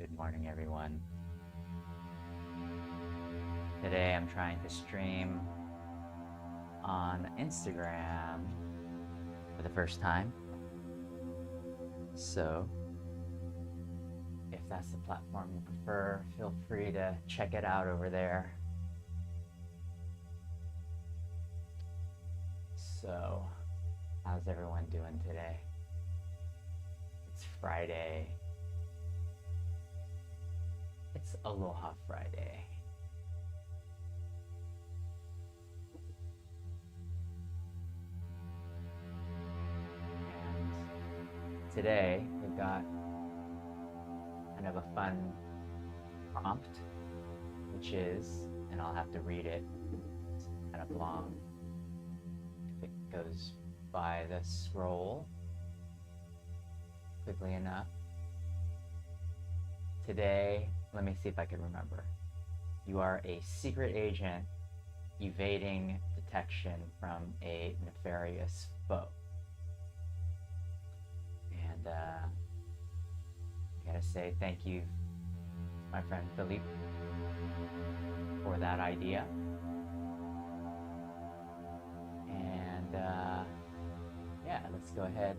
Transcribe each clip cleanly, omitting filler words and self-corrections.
Good morning, everyone. Today I'm trying to stream on Instagram for the first time. So, if that's the platform you prefer, feel free to check it out over there. So, how's everyone doing today? It's Friday. It's Aloha Friday. And today we've got kind of a fun prompt, which is, and I'll have to read it, it's kind of long if it goes by the scroll quickly enough. Today, let me see if I can remember. You are a secret agent evading detection from a nefarious foe. And I gotta say thank you, my friend Philippe, for that idea. And yeah, let's go ahead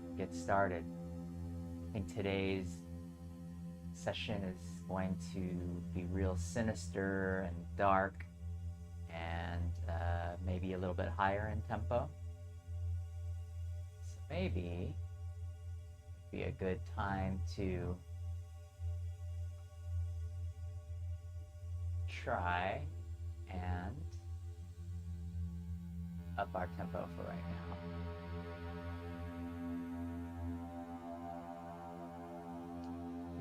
and get started. I think today's session is going to be real sinister and dark and maybe a little bit higher in tempo. So maybe it'd be a good time to try and up our tempo for right now.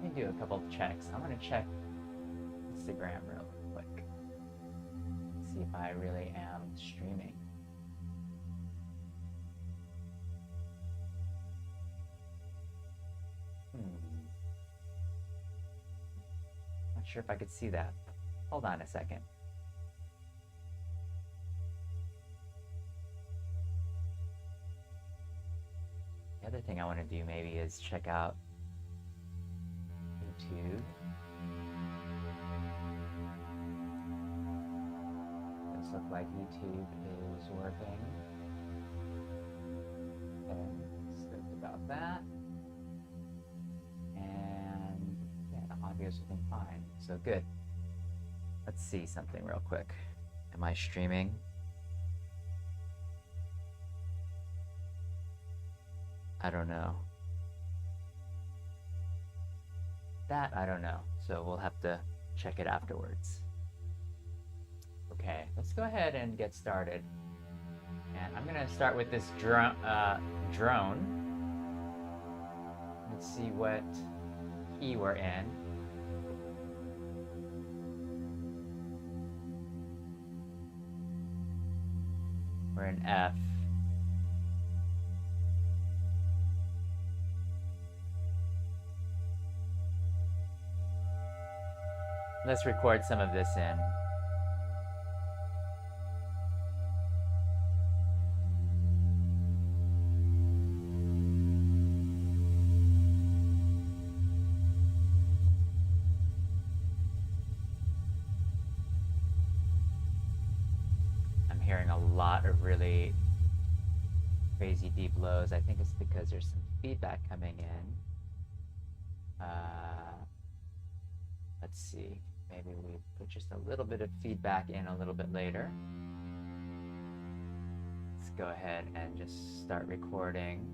Let me do a couple of checks. I'm gonna check Instagram real quick. See if I really am streaming. Not sure if I could see that. Hold on a second. The other thing I want to do maybe is check out YouTube. Does look like YouTube is working. Okay, stoked about that. And yeah, the audio's looking fine. So good. Let's see something real quick. Am I streaming? I don't know. That I don't know. So we'll have to check it afterwards. Okay, let's go ahead and get started. And I'm gonna start with this drone. Let's see what key we're in. We're in F. Let's record some of this in. I'm hearing a lot of really crazy deep lows. I think it's because there's some feedback coming in. Let's see. Maybe we put just a little bit of feedback in a little bit later. Let's go ahead and just start recording.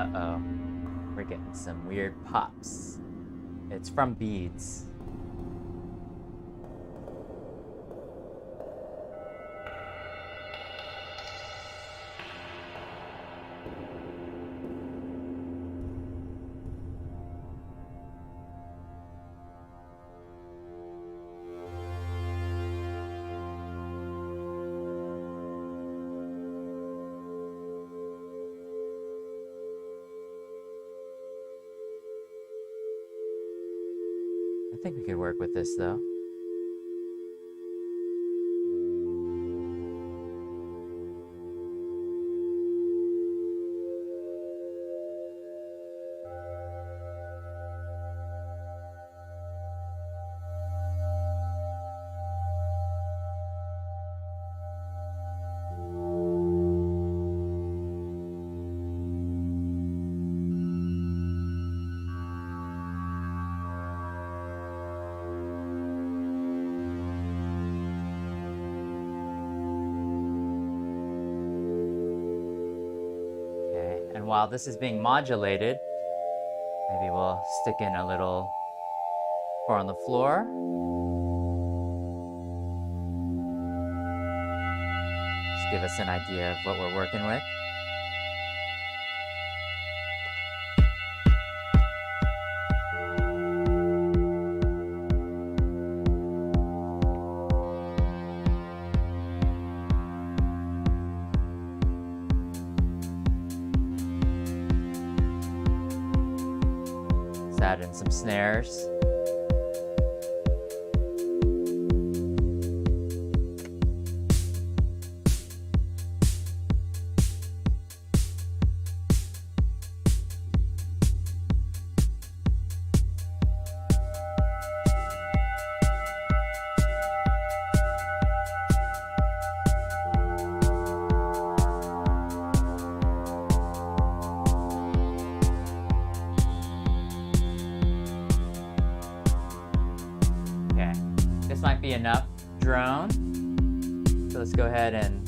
Uh-oh. We're getting some weird pops. It's from beads. I think we could work with this though. And while this is being modulated, maybe we'll stick in a little 4 on the floor. Just give us an idea of what we're working with. Add in some snares. Might be enough drone. So let's go ahead and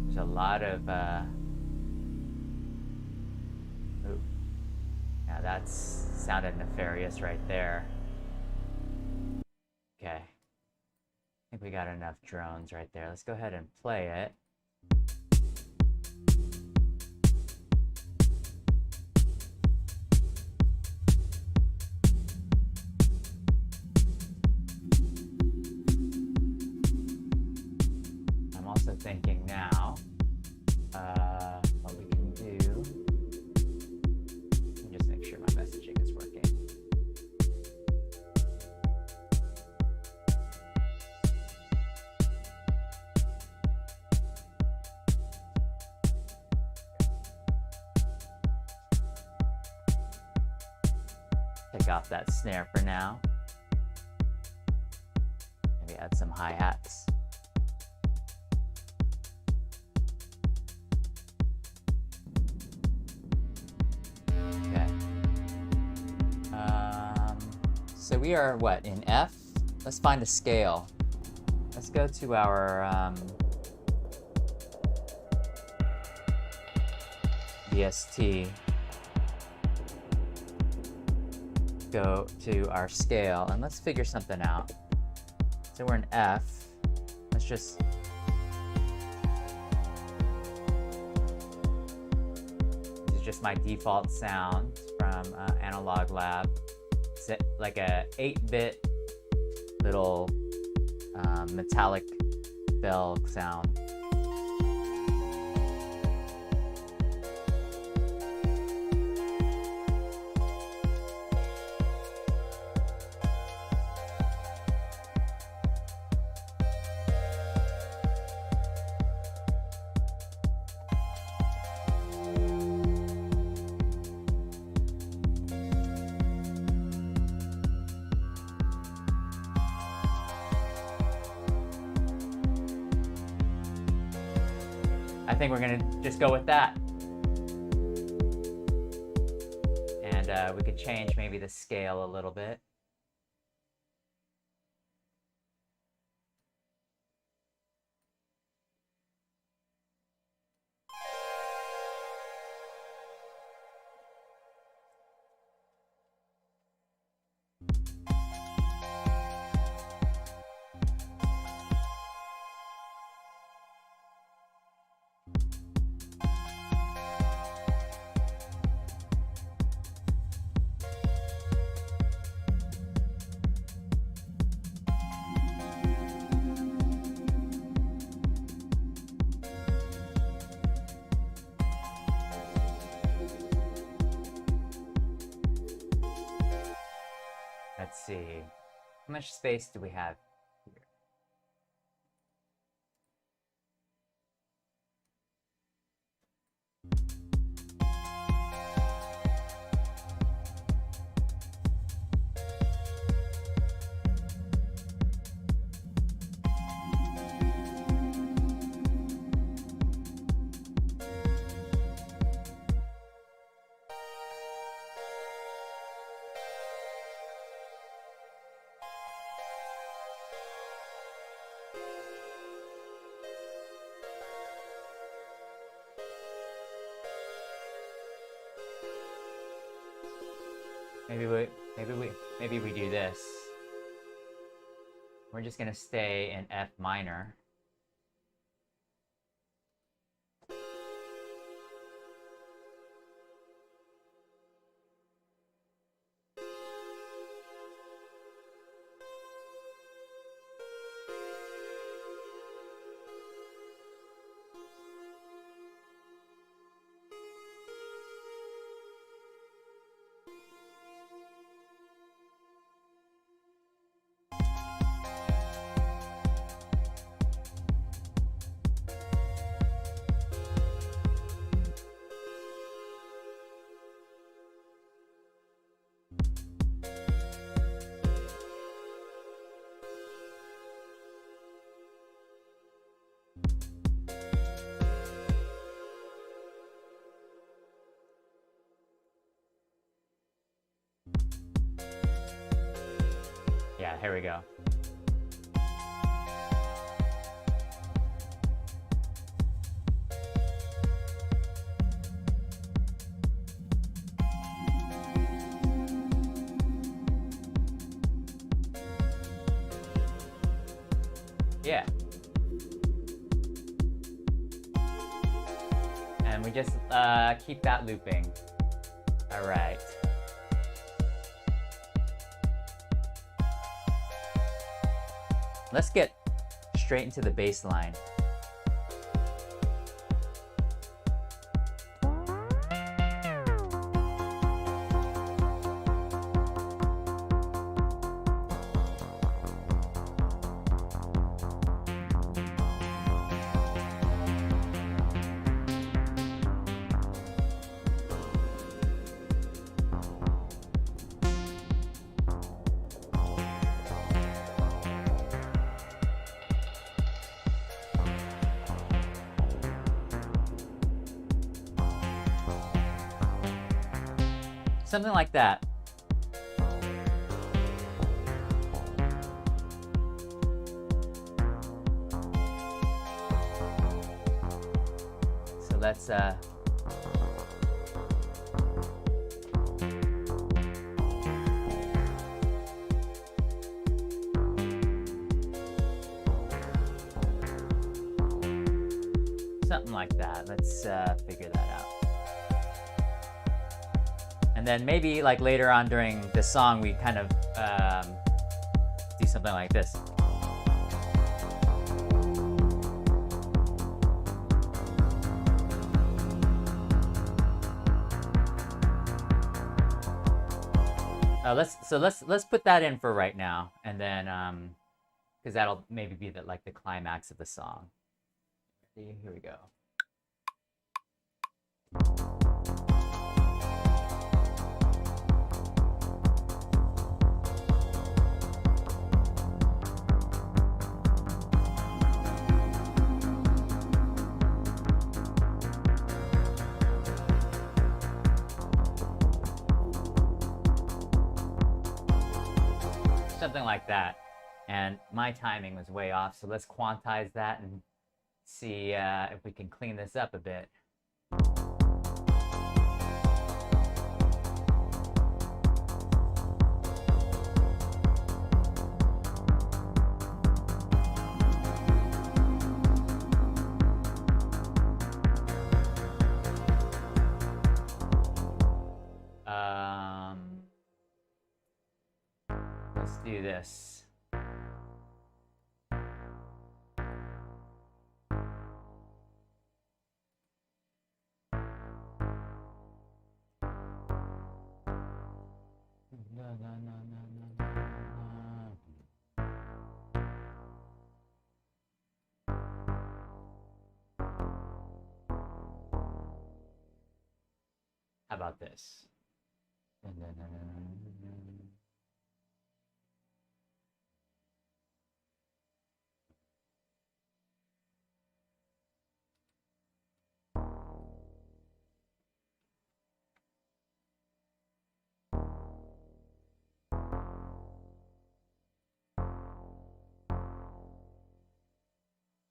there's a lot of ooh. Now that's sounded nefarious right there. Okay. I think we got enough drones right there. Let's go ahead and play it. I'm also thinking now what we can do. Let me just make sure my messaging is working. Take off that snare for now. Maybe add some hi-hats. Okay. So we are what, in F? Let's find a scale. Let's go to our VST. Go to our scale and let's figure something out. So we're in F. Let's just this is just my default sound from Analog Lab. It's like a 8-bit little metallic bell sound. I think we're gonna just go with that. And we could change maybe the scale a little bit. Let's see. How much space do we have here? Maybe we do this. We're just gonna stay in F minor. Yeah, here we go. Yeah. And we just keep that looping. All right. Let's get straight into the bass line. Something like that. So let's something like that. Let's figure that out. And then maybe like later on during the song, we kind of do something like this. Let's put that in for right now, and then because that'll maybe be the climax of the song. Here we go. something like that. And my timing was way off, so let's quantize that and see if we can clean this up a bit. Let's do this. How about this?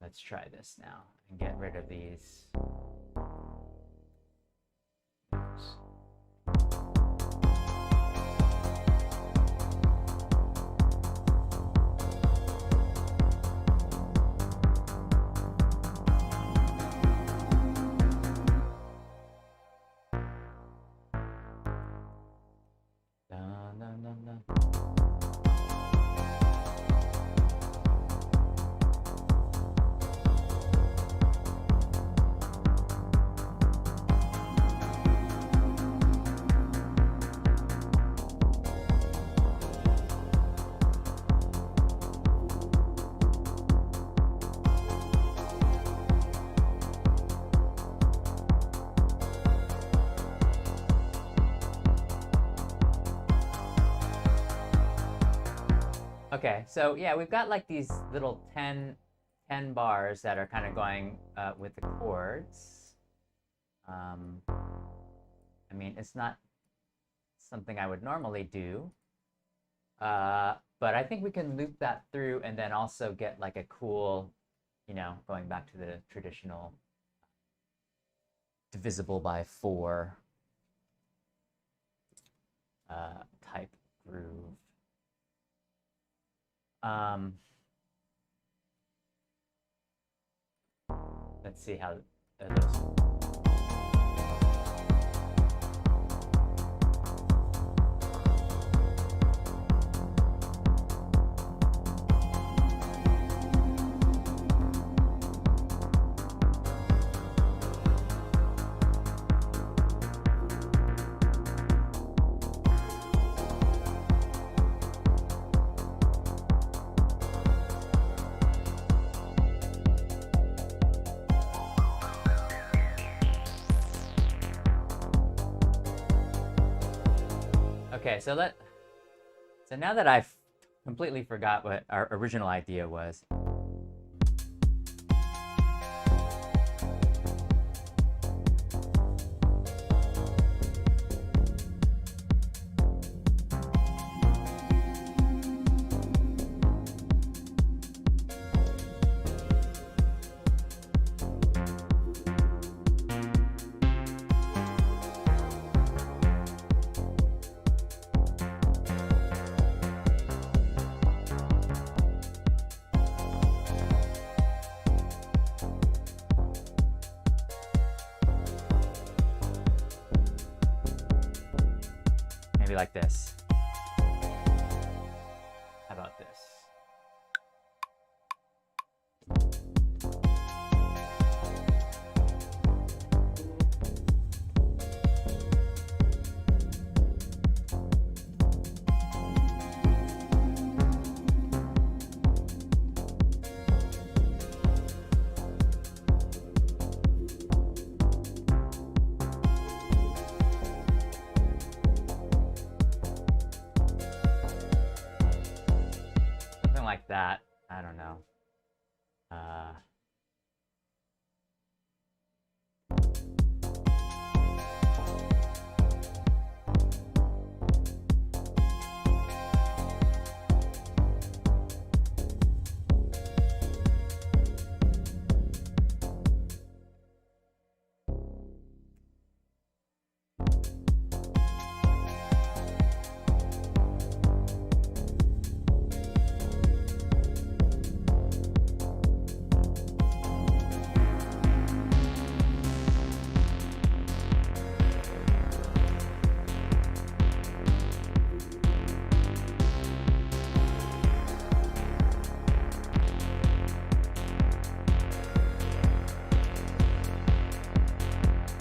Let's try this now and get rid of these. Oops. Okay, so yeah, we've got like these little 10 bars that are kind of going with the chords. I mean, it's not something I would normally do, but I think we can loop that through and then also get like a cool, you know, going back to the traditional divisible by 4 type groove. Let's see how those. Okay, so now that I've completely forgot what our original idea was. Like this. How about this?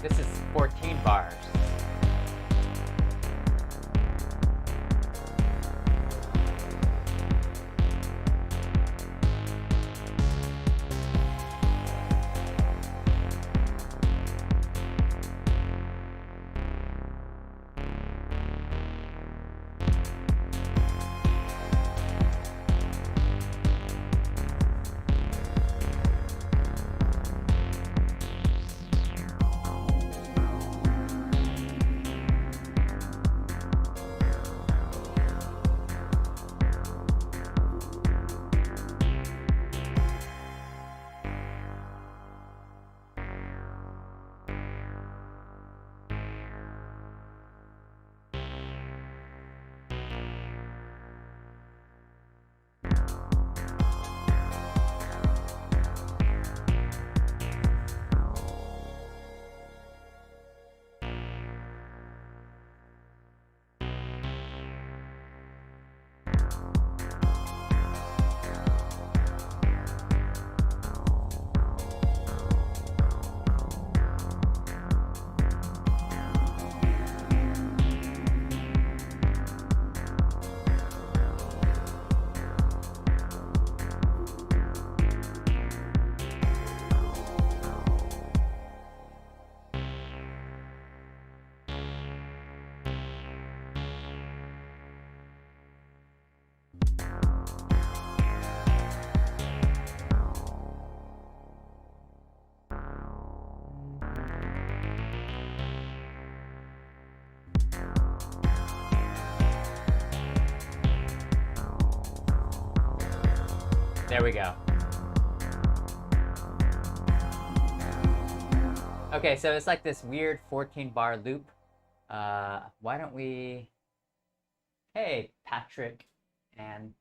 This is 14 bars. There we go. Okay, so it's like this weird 14 bar loop. Why don't we... Hey, Patrick and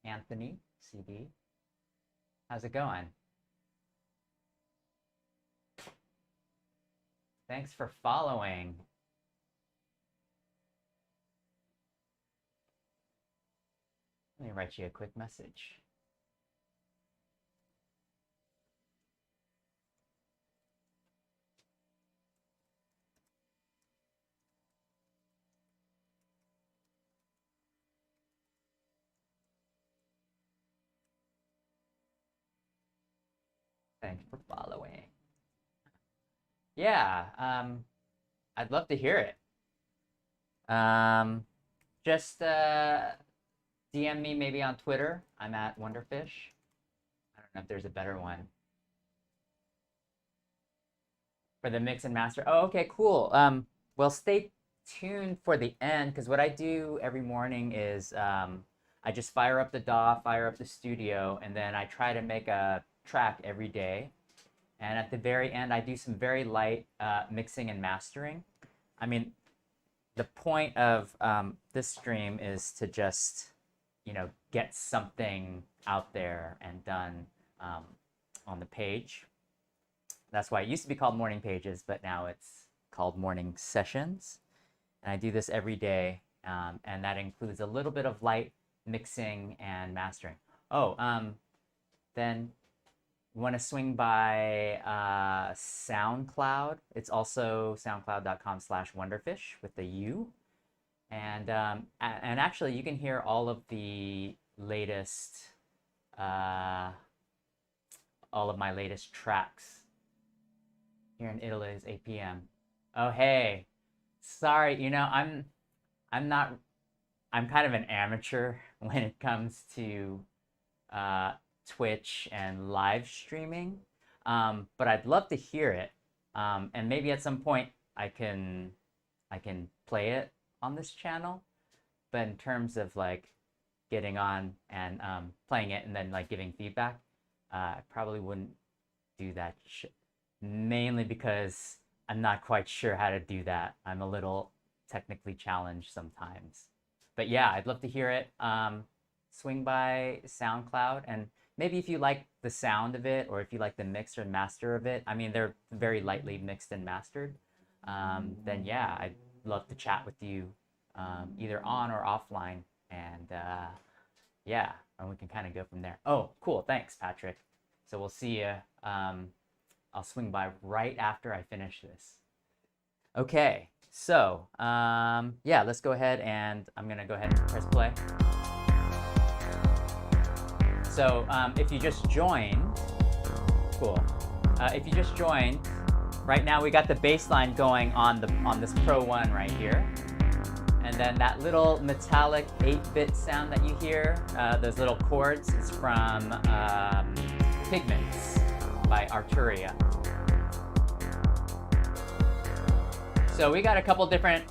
Anthony, CD. How's it going? Thanks for following. Let me write you a quick message. Thanks for following. Yeah, I'd love to hear it. Just DM me maybe on Twitter. I'm at Wonderfish. I don't know if there's a better one. For the mix and master. Oh, okay, cool. Well, stay tuned for the end, because what I do every morning is I just fire up the DAW, fire up the studio, and then I try to make a track every day. And at the very end, I do some very light mixing and mastering. I mean, the point of this stream is to just, you know, get something out there and done on the page. That's why it used to be called Morning Pages, but now it's called Morning Sessions. And I do this every day, and that includes a little bit of light mixing and mastering. Oh, then you want to swing by SoundCloud. It's also soundcloud.com/wonderfish with the U. And actually, you can hear all of the latest, all of my latest tracks. Here in Italy is 8 p.m. Oh, hey, sorry, you know, I'm kind of an amateur when it comes to Twitch and live streaming, but I'd love to hear it, and maybe at some point I can play it on this channel. But in terms of like getting on and playing it and then like giving feedback, I probably wouldn't do that. Mainly because I'm not quite sure how to do that. I'm a little technically challenged sometimes. But yeah, I'd love to hear it. Swing by SoundCloud, and maybe if you like the sound of it, or if you like the mix or master of it, I mean, they're very lightly mixed and mastered, then yeah, I'd love to chat with you either on or offline. And yeah, and we can kind of go from there. Oh, cool. Thanks, Patrick. So we'll see you. I'll swing by right after I finish this. Okay, so yeah, let's go ahead and I'm gonna go ahead and press play. So if you just joined, cool. If you just joined, right now we got the bass line going on this Pro 1 right here. And then that little metallic 8-bit sound that you hear, those little chords, is from Pigments by Arturia. So we got a couple different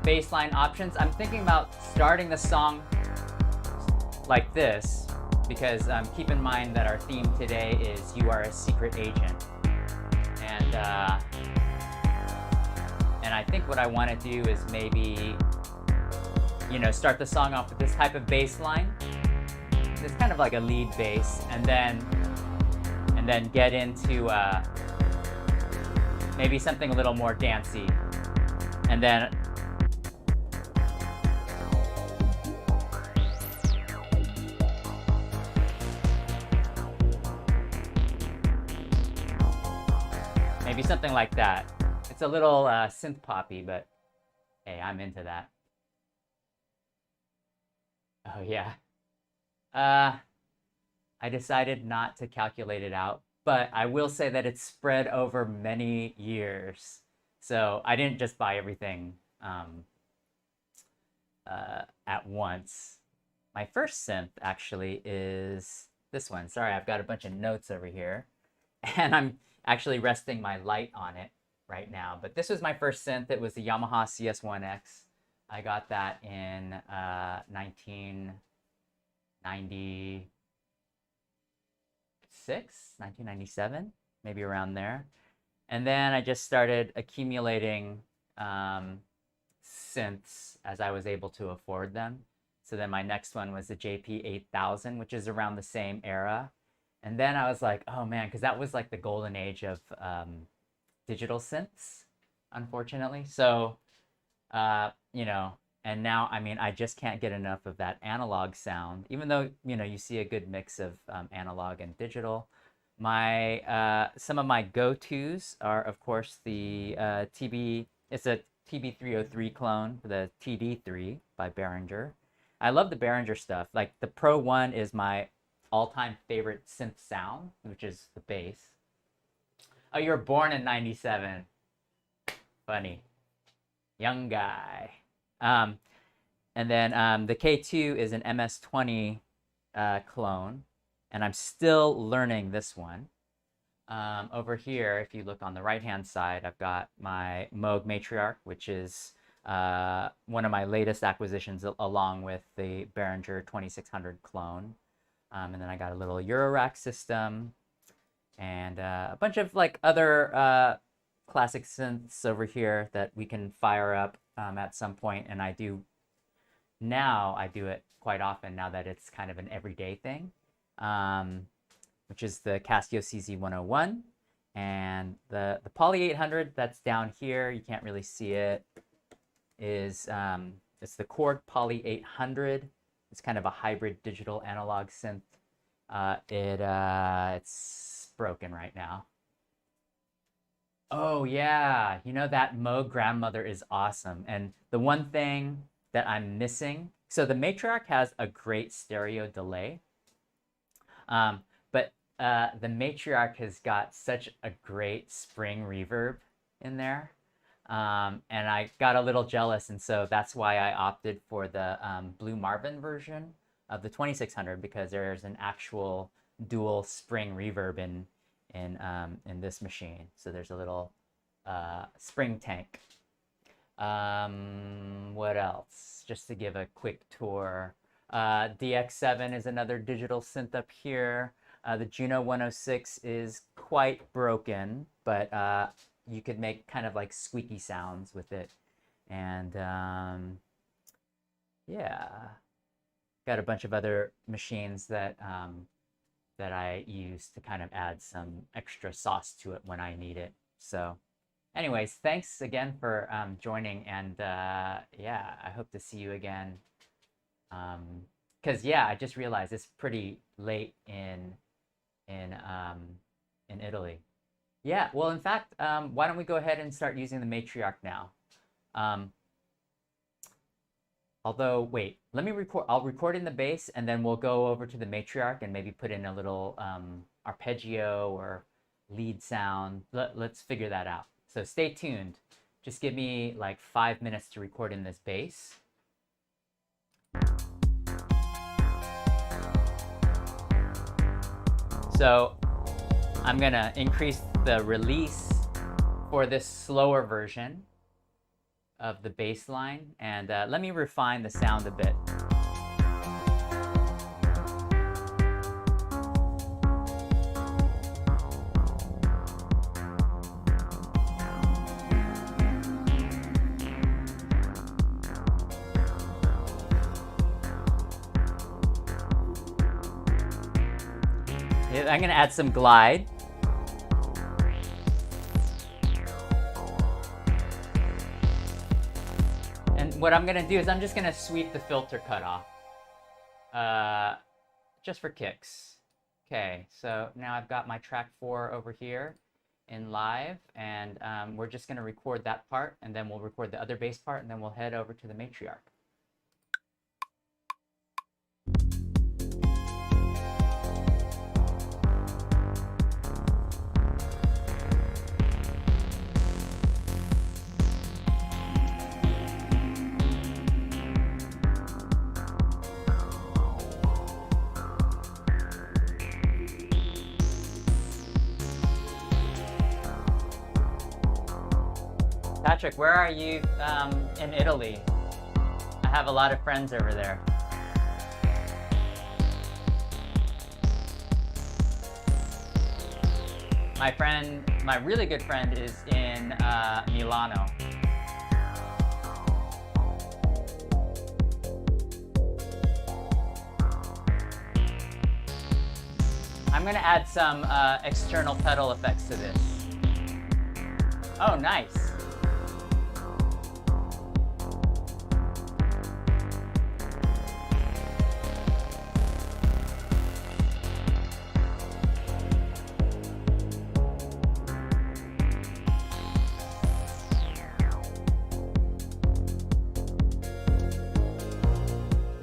bass line options. I'm thinking about starting the song like this, because keep in mind that our theme today is You Are a Secret Agent. And I think what I want to do is maybe, start the song off with this type of bass line. It's kind of like a lead bass, and then get into maybe something a little more dancey, and then maybe something like that. It's a little synth poppy, but hey, I'm into that. Oh yeah. I decided not to calculate it out, but I will say that it's spread over many years. So I didn't just buy everything at once. My first synth actually is this one. Sorry, I've got a bunch of notes over here, and I'm actually resting my light on it right now. But this was my first synth. It was the Yamaha CS1X. I got that in 1997, maybe around there. And then I just started accumulating synths as I was able to afford them. So then my next one was the JP8000, which is around the same era. And then I was like, oh man, because that was like the golden age of digital synths, unfortunately. So, and now, I mean, I just can't get enough of that analog sound, even though, you see a good mix of analog and digital. Some of my go-tos are, of course, the it's a TB303 clone, the TD3 by Behringer. I love the Behringer stuff. Like the Pro 1 is my all-time favorite synth sound, which is the bass. Oh, you were born in 97. Funny. Young guy. And then the K2 is an MS-20 clone, and I'm still learning this one. Over here, if you look on the right-hand side, I've got my Moog Matriarch, which is one of my latest acquisitions, along with the Behringer 2600 clone. And then I got a little Eurorack system, and a bunch of like other classic synths over here that we can fire up at some point. And I do it quite often now that it's kind of an everyday thing, which is the Casio CZ101, and the Poly 800 that's down here, you can't really see it, is it's the Korg Poly 800. It's kind of a hybrid digital analog synth. It's broken right now. Oh yeah, that Moog grandmother is awesome. And the one thing that I'm missing, so the Matriarch has a great stereo delay, but the Matriarch has got such a great spring reverb in there. And I got a little jealous, and so that's why I opted for the Blue Marvin version of the 2600, because there's an actual dual spring reverb in this machine. So there's a little spring tank. What else? Just to give a quick tour. DX7 is another digital synth up here. The Juno 106 is quite broken, but you could make kind of like squeaky sounds with it. And yeah, got a bunch of other machines that that I use to kind of add some extra sauce to it when I need it. So anyways, thanks again for joining, and yeah, I hope to see you again. Because yeah, I just realized it's pretty late in Italy. Yeah, well, in fact, why don't we go ahead and start using the matriarch now? Um, Although, wait, let me record. I'll record in the bass, and then we'll go over to the matriarch and maybe put in a little arpeggio or lead sound. Let's figure that out. So stay tuned. Just give me like 5 minutes to record in this bass. So I'm gonna increase the release for this slower version of the bass line, and let me refine the sound a bit. I'm gonna add some glide. And what I'm gonna do is I'm just gonna sweep the filter cutoff, just for kicks. Okay, so now I've got my track 4 over here in live, and we're just gonna record that part, and then we'll record the other bass part, and then we'll head over to the matriarch. Patrick, where are you in Italy? I have a lot of friends over there. My really good friend is in Milano. I'm gonna add some external pedal effects to this. Oh, nice.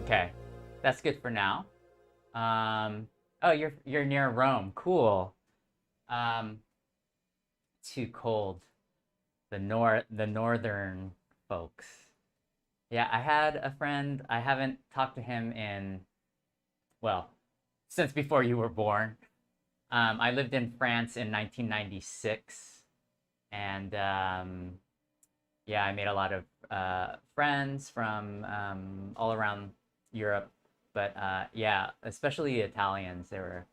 Okay, that's good for now. Oh, you're near Rome. Cool. Too cold. The northern folks. Yeah, I had a friend. I haven't talked to him in, well, since before you were born. I lived in France in 1996, and yeah, I made a lot of friends from all around Europe, but yeah, especially Italians. They were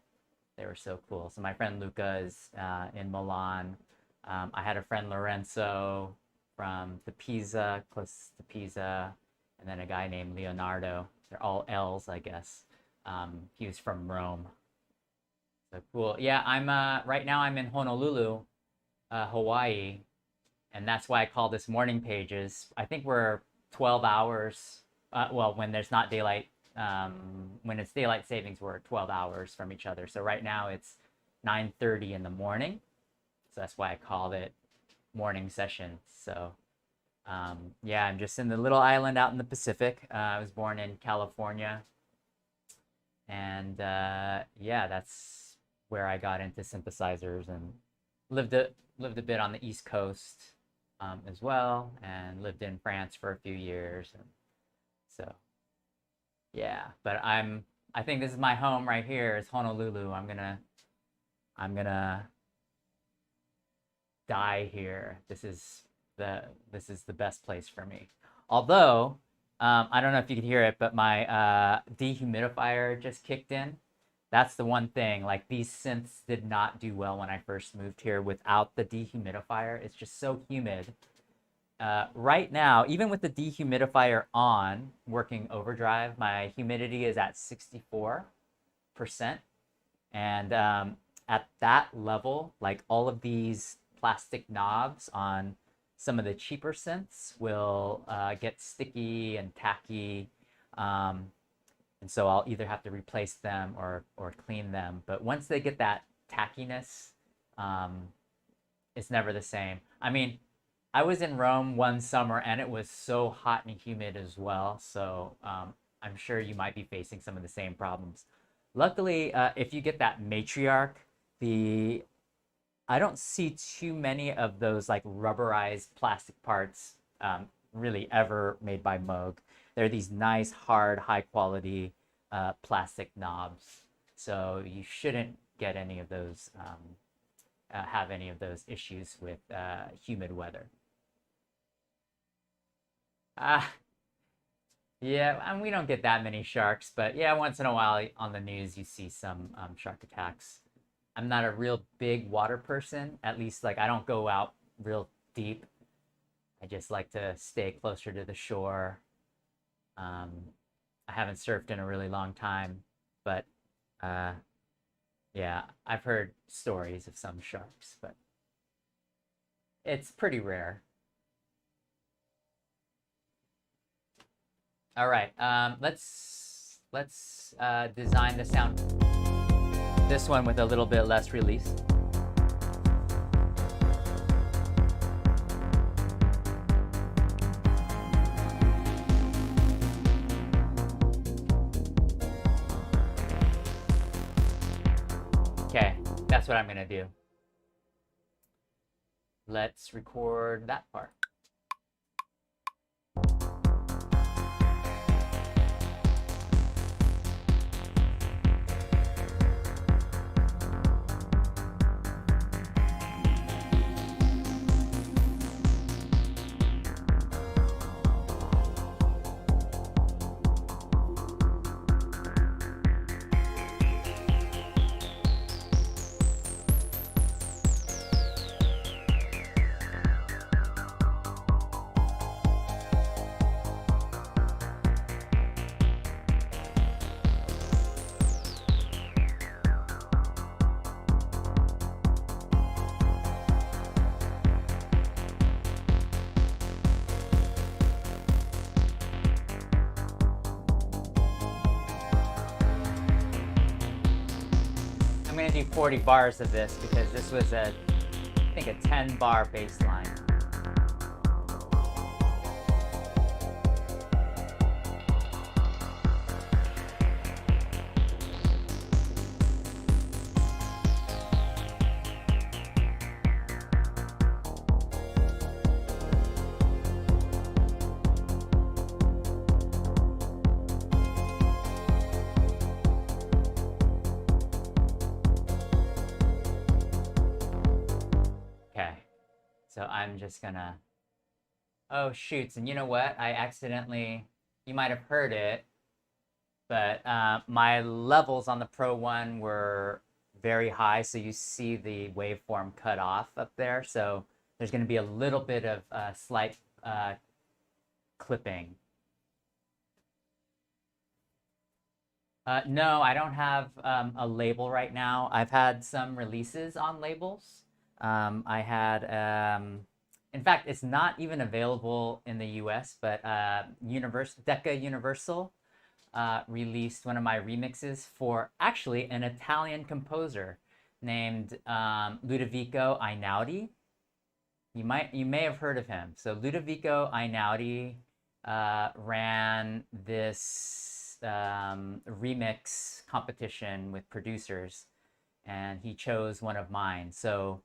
so cool. So my friend Luca is in Milan. I had a friend Lorenzo from the Pisa, close to Pisa, and then a guy named Leonardo. They're all L's, I guess. He was from Rome. So cool. Yeah, I'm right now I'm in Honolulu, Hawaii, and that's why I call this morning pages. I think we're 12 hours. Well, when there's not daylight, when it's daylight savings, we're 12 hours from each other. So right now it's 9:30 in the morning. So that's why I called it morning session. So yeah, I'm just in the little island out in the Pacific. I was born in California, and yeah, that's where I got into synthesizers and lived a bit on the East Coast as well, and lived in France for a few years. And so yeah, but I think this is my home right here. Is Honolulu. I'm gonna die here. This is the best place for me. Although I don't know if you could hear it, but my dehumidifier just kicked in. That's the one thing. Like, these synths did not do well when I first moved here without the dehumidifier. It's just so humid. Right now, even with the dehumidifier on, working overdrive, my humidity is at 64%. And at that level, like, all of these plastic knobs on some of the cheaper synths will get sticky and tacky. And so I'll either have to replace them or clean them. But once they get that tackiness, it's never the same. I mean, I was in Rome one summer and it was so hot and humid as well. So I'm sure you might be facing some of the same problems. Luckily, if you get that matriarch, the I don't see too many of those like rubberized plastic parts really ever made by Moog. They're these nice, hard, high quality plastic knobs. So you shouldn't get any of those, have any of those issues with humid weather. Ah, yeah, and we don't get that many sharks, but yeah, once in a while on the news you see some shark attacks. I'm not a real big water person, at least like I don't go out real deep. I just like to stay closer to the shore. Um, I haven't surfed in a really long time, but uh, yeah, I've heard stories of some sharks, but it's pretty rare. All right, let's design the sound. This one with a little bit less release. Okay, that's what I'm gonna do. Let's record that part. I'm gonna do 40 bars of this because this was I think a 10 bar bass line. Okay, so I'm just gonna, oh shoots, and you know what? I accidentally, you might have heard it, but my levels on the Pro One were very high, so you see the waveform cut off up there. So there's gonna be a little bit of slight clipping. No, I don't have a label right now. I've had some releases on labels. I had, in fact, it's not even available in the US, but Decca Universal released one of my remixes for actually an Italian composer named Ludovico Einaudi. You may have heard of him. So Ludovico Einaudi ran this remix competition with producers, and he chose one of mine. So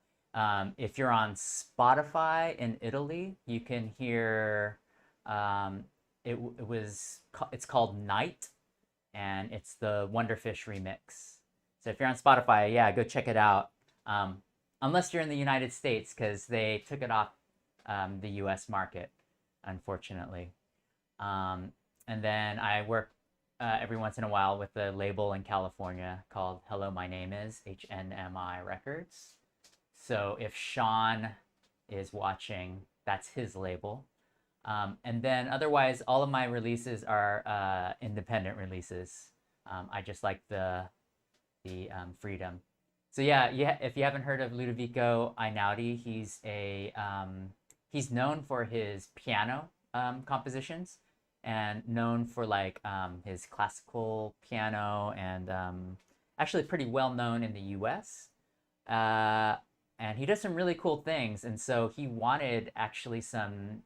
if you're on Spotify in Italy, you can hear it's called Night, and it's the Wonderfish remix. So if you're on Spotify, yeah, go check it out. Unless you're in the United States, because they took it off the U.S. market, unfortunately. And then I work every once in a while with a label in California called Hello My Name Is, HNMI Records. So if Sean is watching, that's his label. And then otherwise, all of my releases are independent releases. I just like the freedom. So yeah, if you haven't heard of Ludovico Einaudi, he's known for his piano compositions, and known for like his classical piano, and actually pretty well known in the U.S. and he does some really cool things. And so he wanted actually some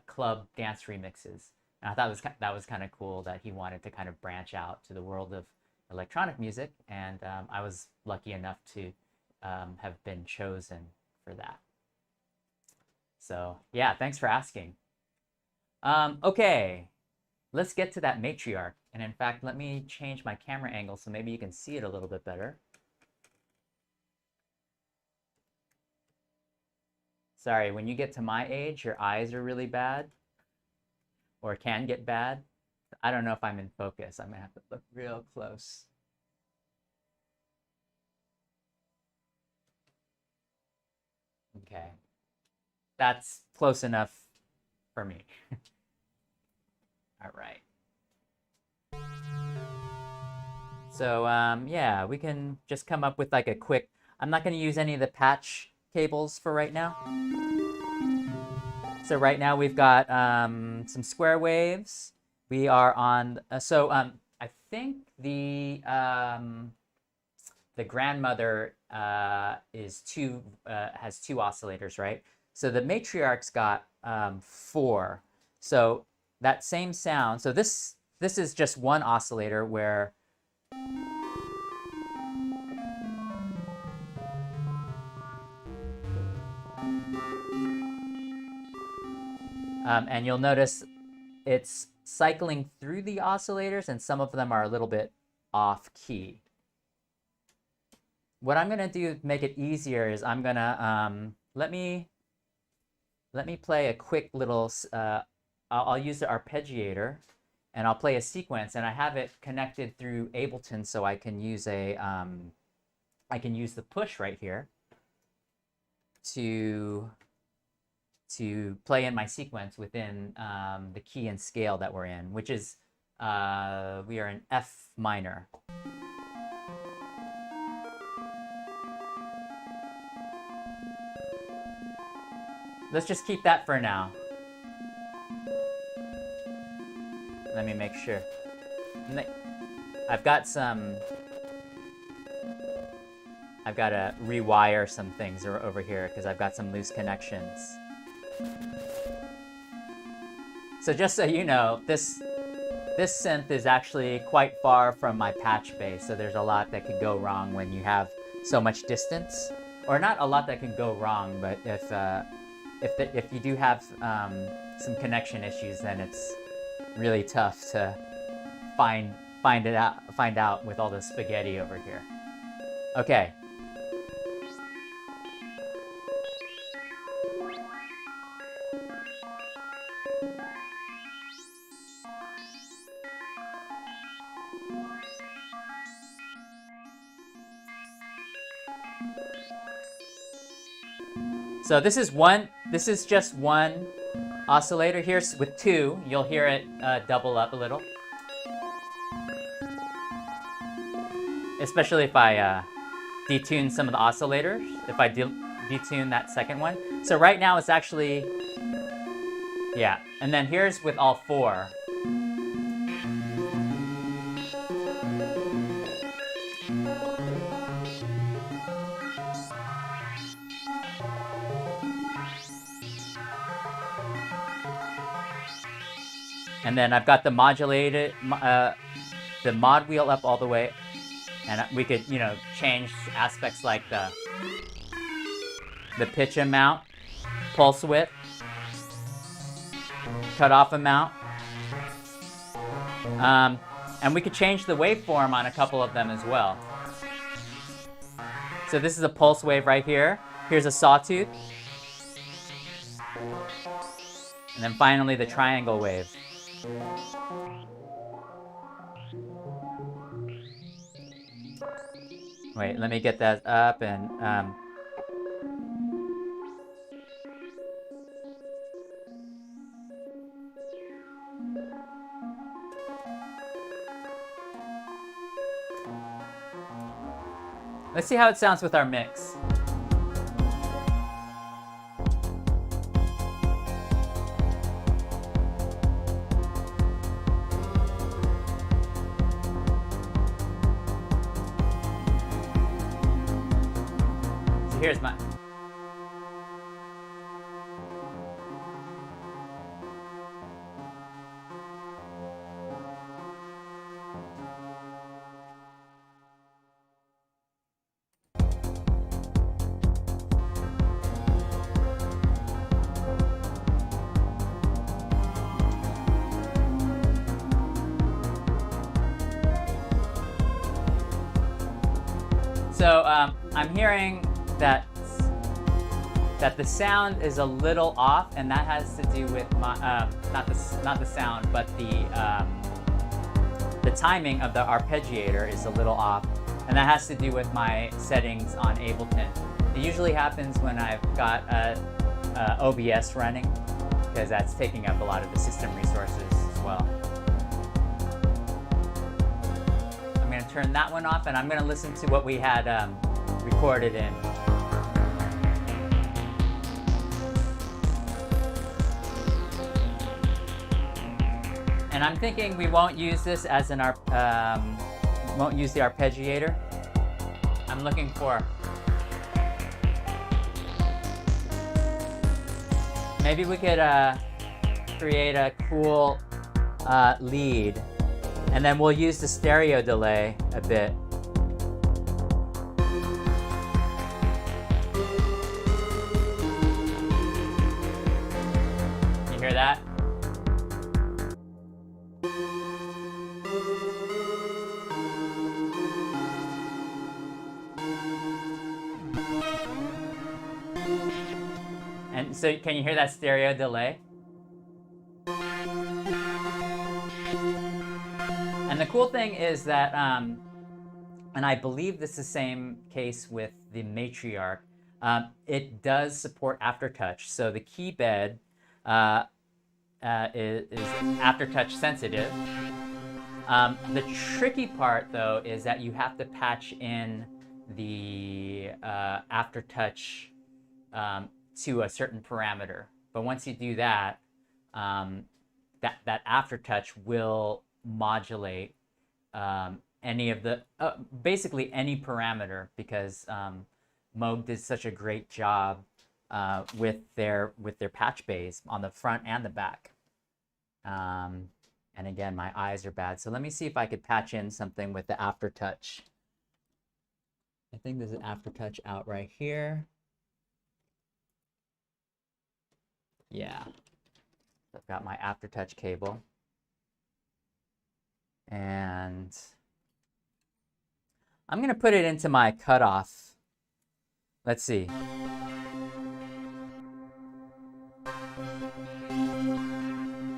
club dance remixes. And I thought that was kind of cool that he wanted to kind of branch out to the world of electronic music. And I was lucky enough to have been chosen for that. So yeah, thanks for asking. Okay, let's get to that matriarch. And in fact, let me change my camera angle so maybe you can see it a little bit better. Sorry, when you get to my age, your eyes are really bad or can get bad. I don't know if I'm in focus. I'm gonna have to look real close. Okay, that's close enough for me. All right. So yeah, we can just come up with like a quick, I'm not going to use any of the patch cables for right now. So right now we've got some square waves. We are on, I think the grandmother has two oscillators, right? So the matriarch's got 4. So that same sound, so this is just one oscillator where and you'll notice it's cycling through the oscillators, and some of them are a little bit off key. What I'm gonna do to make it easier is I'm gonna let me play a quick little. I'll use the arpeggiator, and I'll play a sequence, and I have it connected through Ableton, so I can use I can use the push right here to play in my sequence within the key and scale that we're in, which is we are in F minor. Let's just keep that for now. Let me make sure. I've got to rewire some things over here because I've got some loose connections. So just so you know, this synth is actually quite far from my patch base, so there's a lot that could go wrong when you have so much distance. Or not a lot that can go wrong, but if you do have some connection issues, then it's really tough to find out with all the spaghetti over here. Okay. So this is just one oscillator here with 2. You'll hear it double up a little. Especially if I detune some of the oscillators, if I detune that second one. So right now it's actually, yeah. And then here's with all 4. And then I've got the modulated, the mod wheel up all the way, and we could, change aspects like the pitch amount, pulse width, cutoff amount, and we could change the waveform on a couple of them as well. So this is a pulse wave right here. Here's a sawtooth, and then finally the triangle wave. Wait, let me get that up and let's see how it sounds with our mix. here's my... So I'm hearing that the sound is a little off, and that has to do with my not the sound, but the timing of the arpeggiator is a little off, and that has to do with my settings on Ableton. It usually happens when I've got OBS running, because that's taking up a lot of the system resources as well. I'm going to turn that one off, and I'm going to listen to what we had recorded in. And I'm thinking we won't use this as an won't use the arpeggiator. I'm looking for... Maybe we could create a cool lead, and then we'll use the stereo delay a bit. You hear that? And so can you hear that stereo delay? And the cool thing is that, and I believe this is the same case with the Matriarch, it does support aftertouch. So the key bed is aftertouch sensitive. The tricky part, though, is that you have to patch in the aftertouch to a certain parameter. But once you do that, that aftertouch will modulate any of the basically any parameter, because Moog did such a great job with their patch bays on the front and the back. And again, my eyes are bad, so let me see if I could patch in something with the aftertouch. I think there's an aftertouch out right here. Yeah, I've got my aftertouch cable, and I'm gonna put it into my cutoff. Let's see.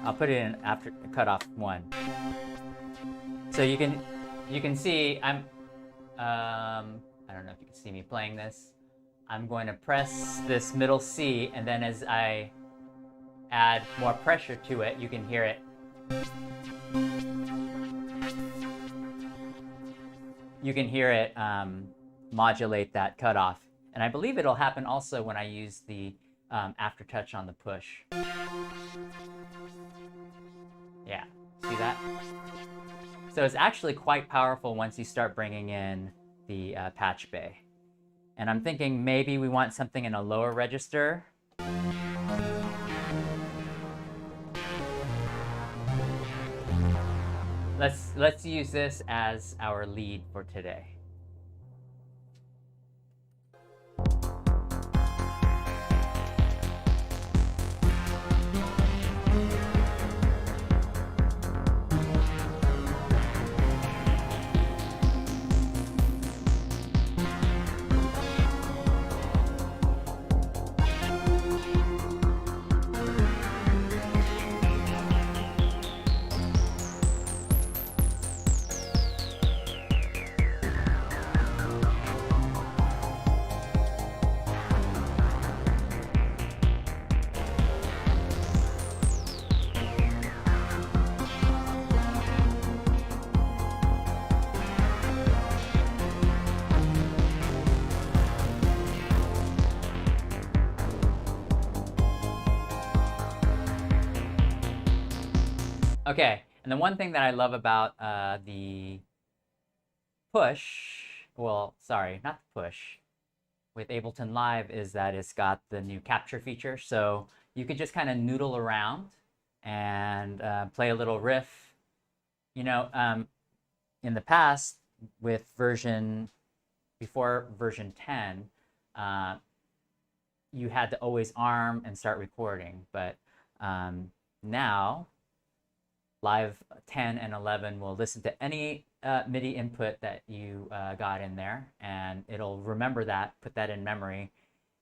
I'll put it in after cutoff 1. So you can see I don't know if you can see me playing this. I'm going to press this middle C, and then as I add more pressure to it, you can hear it. You can hear it modulate that cutoff. And I believe it'll happen also when I use the aftertouch on the push. Yeah, see that? So it's actually quite powerful once you start bringing in the patch bay. And I'm thinking maybe we want something in a lower register. Let's use this as our lead for today. Okay, and the one thing that I love about the push, well, sorry, not the push, with Ableton Live is that it's got the new capture feature. So you could just kind of noodle around and play a little riff. You know, in the past with before version 10, you had to always arm and start recording. But now, Live 10 and 11 will listen to any MIDI input that you got in there, and it'll remember that, put that in memory.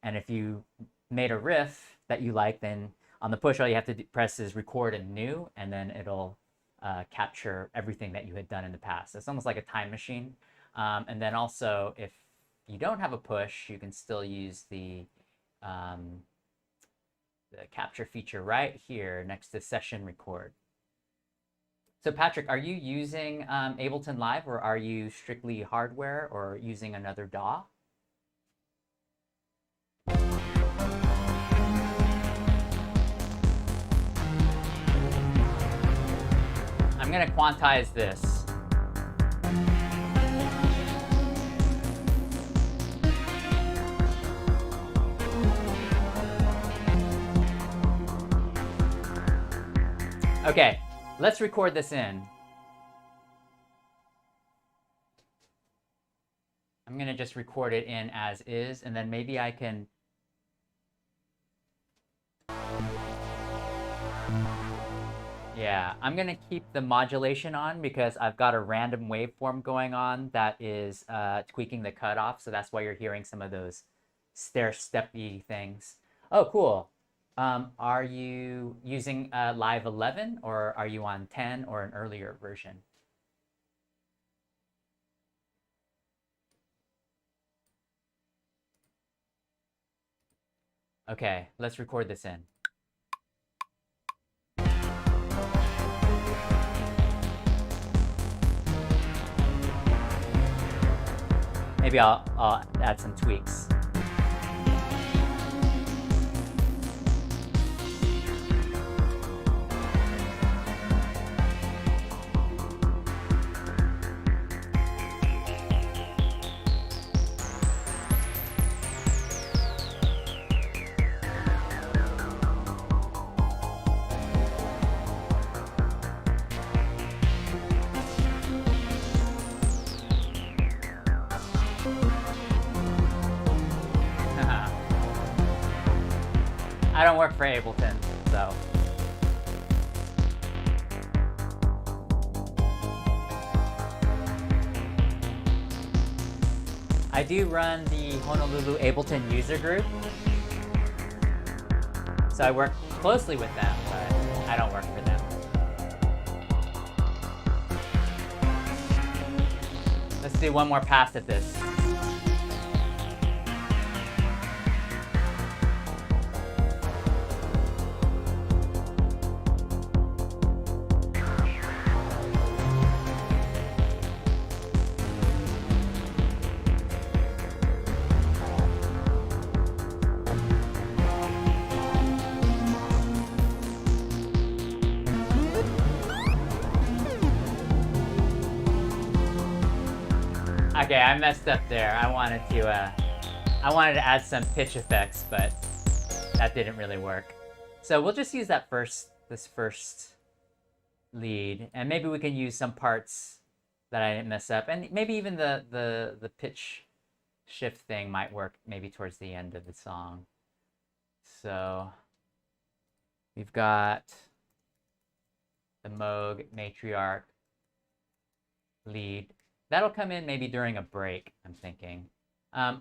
And if you made a riff that you like, then on the push, all you have to press is record anew, and then it'll capture everything that you had done in the past. It's almost like a time machine. And then also, if you don't have a push, you can still use the capture feature right here next to session record. So Patrick, are you using Ableton Live, or are you strictly hardware or using another DAW? I'm going to quantize this. Okay, let's record this in. I'm going to just record it in as is, and then maybe I can... Yeah, I'm going to keep the modulation on because I've got a random waveform going on that is tweaking the cutoff, so that's why you're hearing some of those stair-steppy things. Oh, cool. Are you using Live 11, or are you on 10 or an earlier version? Okay, let's record this in. Maybe I'll add some tweaks. I don't work for Ableton, so. I do run the Honolulu Ableton user group, so I work closely with them, but I don't work for them. Let's do one more pass at this. Okay, I messed up there. I wanted to add some pitch effects, but that didn't really work. So we'll just use this first lead, and maybe we can use some parts that I didn't mess up, and maybe even the pitch shift thing might work maybe towards the end of the song. So we've got the Moog matriarch lead. That'll come in maybe during a break, I'm thinking.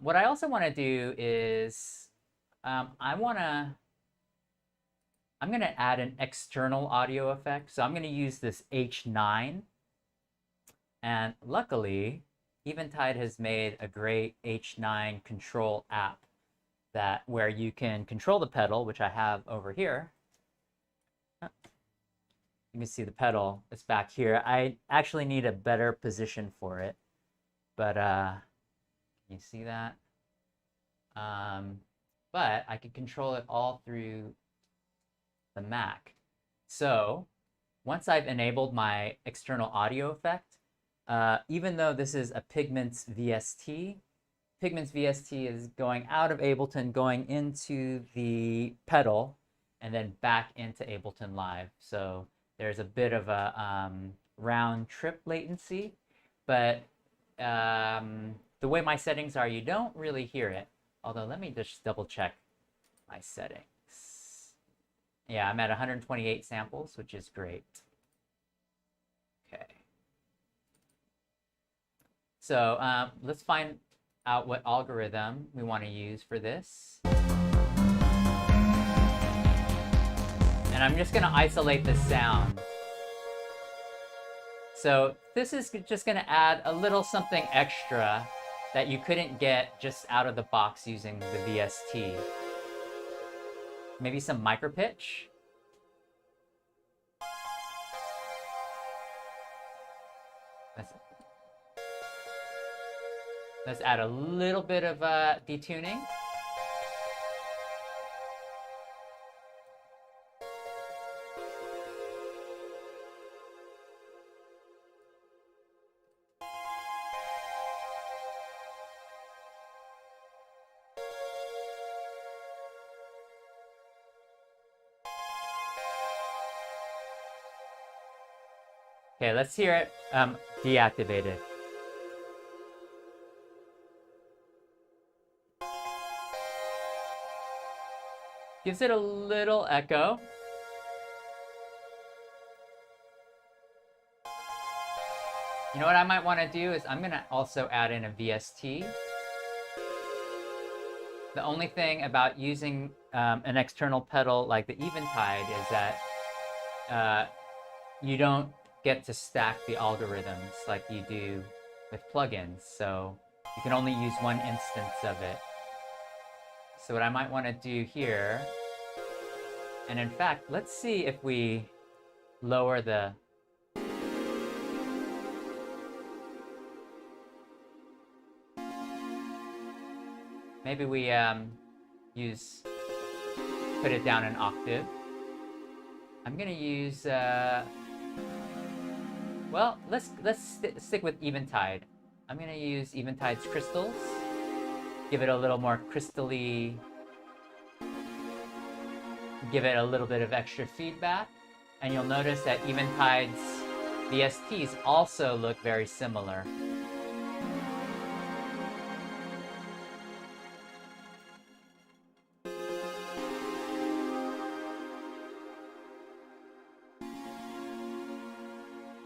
What I also want to do is I'm going to add an external audio effect. So I'm going to use this H9. And luckily, Eventide has made a great H9 control app where you can control the pedal, which I have over here. You can see the pedal. It's back here. I actually need a better position for it, but you see that? But I can control it all through the Mac. So once I've enabled my external audio effect, even though this is a Pigments VST, Pigment's VST is going out of Ableton, going into the pedal, and then back into Ableton Live. So there's a bit of a round trip latency, but the way my settings are, you don't really hear it. Although let me just double check my settings. Yeah, I'm at 128 samples, which is great. Okay. So let's find out what algorithm we want to use for this. And I'm just going to isolate the sound. So this is just going to add a little something extra that you couldn't get just out of the box using the VST. Maybe some micro pitch. Let's add a little bit of detuning. Okay, let's hear it deactivated. Gives it a little echo. You know what I might want to do is I'm going to also add in a VST. The only thing about using an external pedal like the Eventide is that you don't get to stack the algorithms like you do with plugins. So you can only use one instance of it. So what I might want to do here, and in fact, let's see if we lower the maybe we put it down an octave. I'm gonna use well, let's stick with Eventide. I'm gonna use Eventide's crystals. Give it a little more crystally. Give it a little bit of extra feedback, and you'll notice that Eventide's VSTs also look very similar. You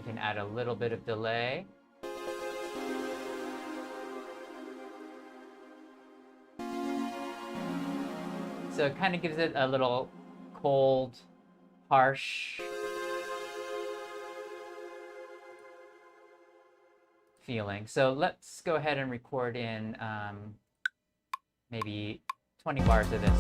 can add a little bit of delay. So it kind of gives it a little cold, harsh feeling. So let's go ahead and record in maybe 20 bars of this.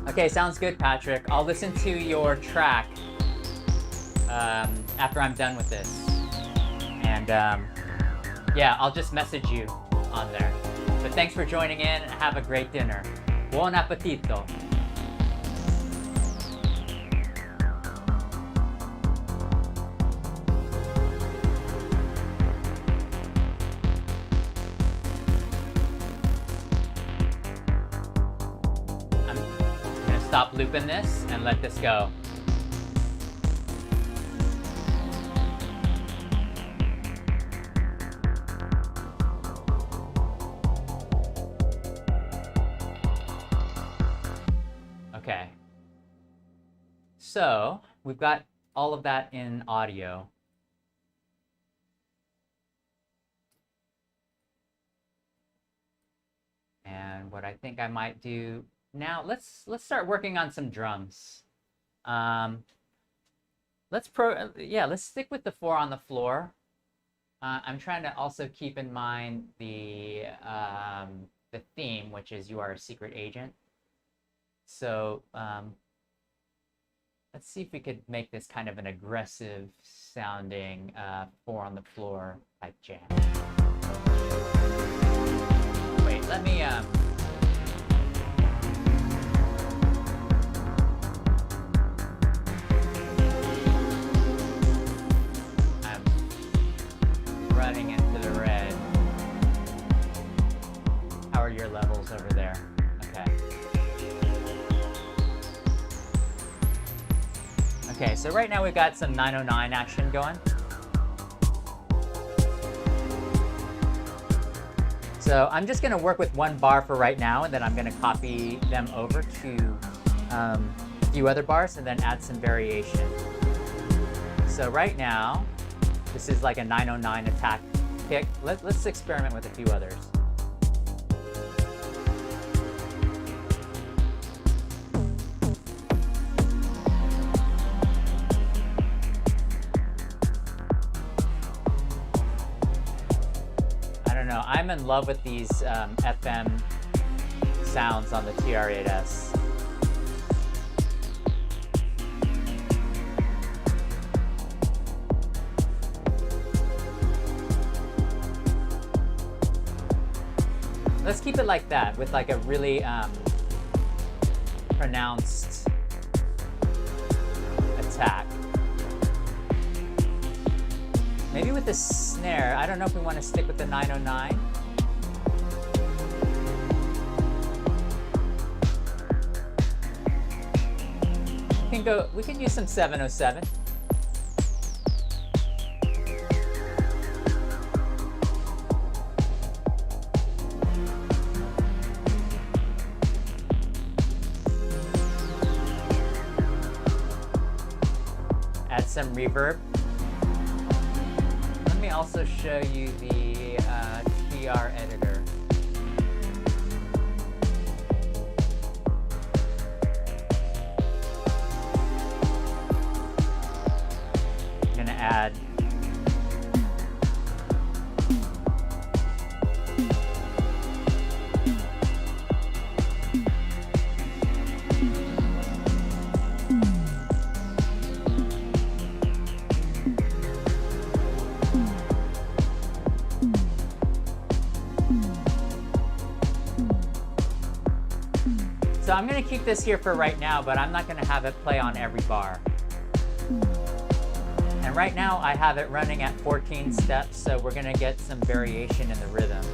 Okay, sounds good, Patrick. I'll listen to your track after I'm done with this. And yeah, I'll just message you on there. But thanks for joining in and have a great dinner. Buon appetito. Stop looping this and let this go. Okay. So we've got all of that in audio. And what I think I might do now, let's start working on some drums. Let's stick with the 4 on the floor. I'm trying to also keep in mind the theme, which is you are a secret agent. So let's see if we could make this kind of an aggressive sounding 4 on the floor type jam. Wait, let me I'm running into the red. How are your levels over there? Okay. Okay, so right now we've got some 909 action going. So I'm just going to work with one bar for right now, and then I'm going to copy them over to a few other bars and then add some variation. So right now, this is like a 909 attack kick. Let's experiment with a few others. I'm in love with these FM sounds on the TR-8S. Let's keep it like that, with like a really pronounced attack. Maybe with the snare. I don't know if we want to stick with the 909. We can use some 707. Add some reverb. Let me also show you the TR editor. I'm gonna add So I'm going to keep this here for right now, but I'm not going to have it play on every bar. And right now I have it running at 14 steps, so we're going to get some variation in the rhythm.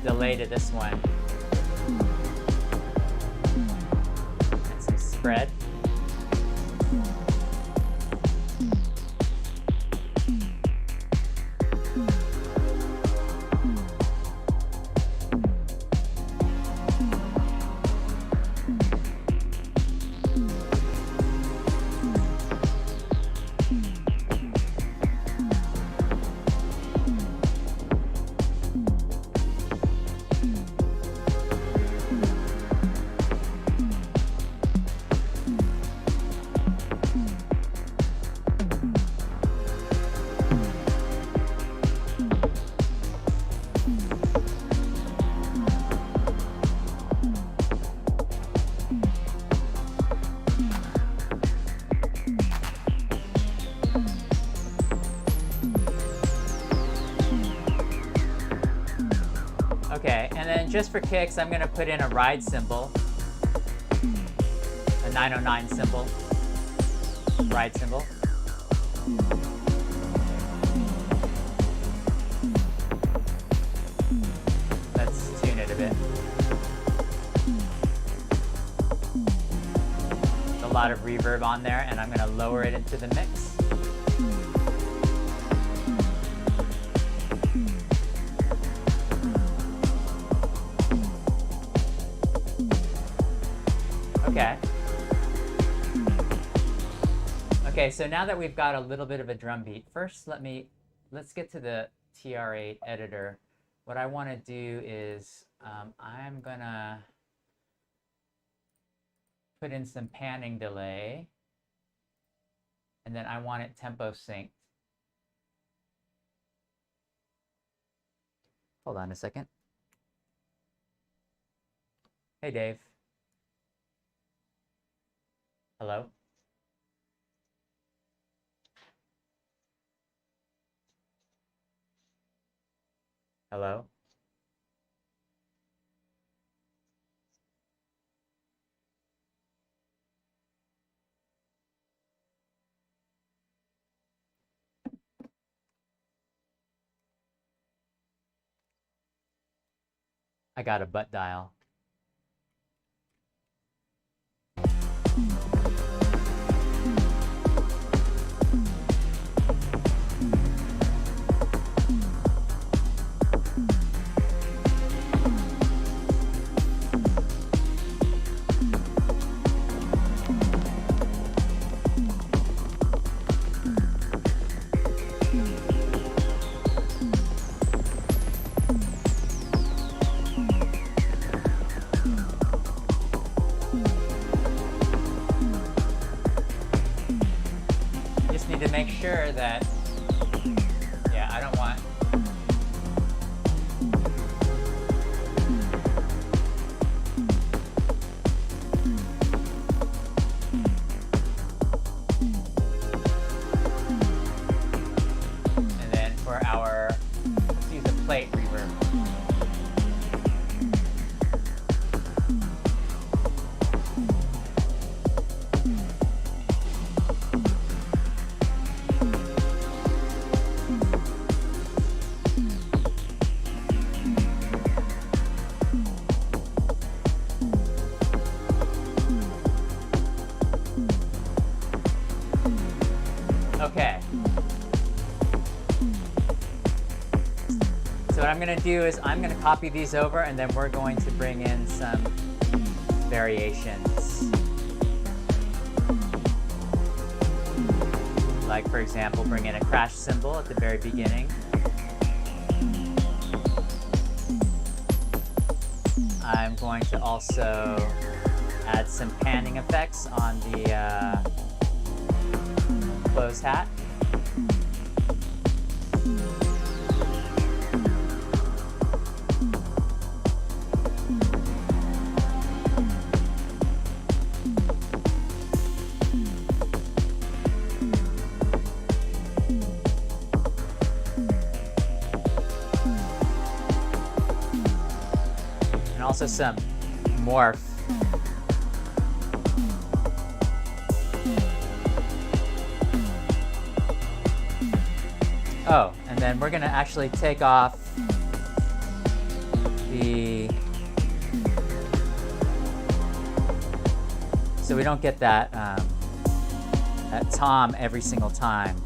Delay to this one. And some spread. Okay, and then just for kicks, I'm going to put in a ride cymbal, a 909 cymbal, ride cymbal. Let's tune it a bit. There's a lot of reverb on there, and I'm going to lower it into the mix. Okay. Okay, so now that we've got a little bit of a drum beat, first let's get to the TR8 editor, what I want to do is I'm going to put in some panning delay, and then I want it tempo synced. Hold on a second. Hey, Dave. Hello? Hello? I got a butt dial. To make sure that, yeah, I don't want, and then for our, let's use a plate reverb. Okay. So what I'm going to do is I'm going to copy these over, and then we're going to bring in some variations. Like, for example, bring in a crash cymbal at the very beginning. I'm going to also add some panning effects on the closed hat. And also some morph. Oh, and then we're going to actually take off the, so we don't get that, that tom every single time.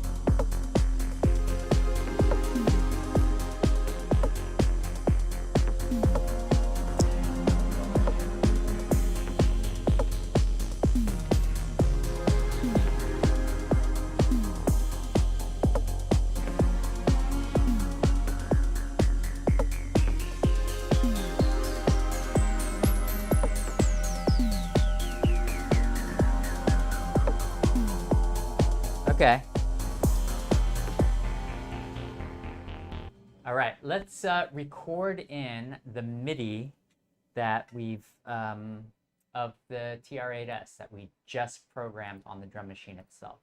Okay. All right, let's record in the MIDI that we've, of the TR8S that we just programmed on the drum machine itself.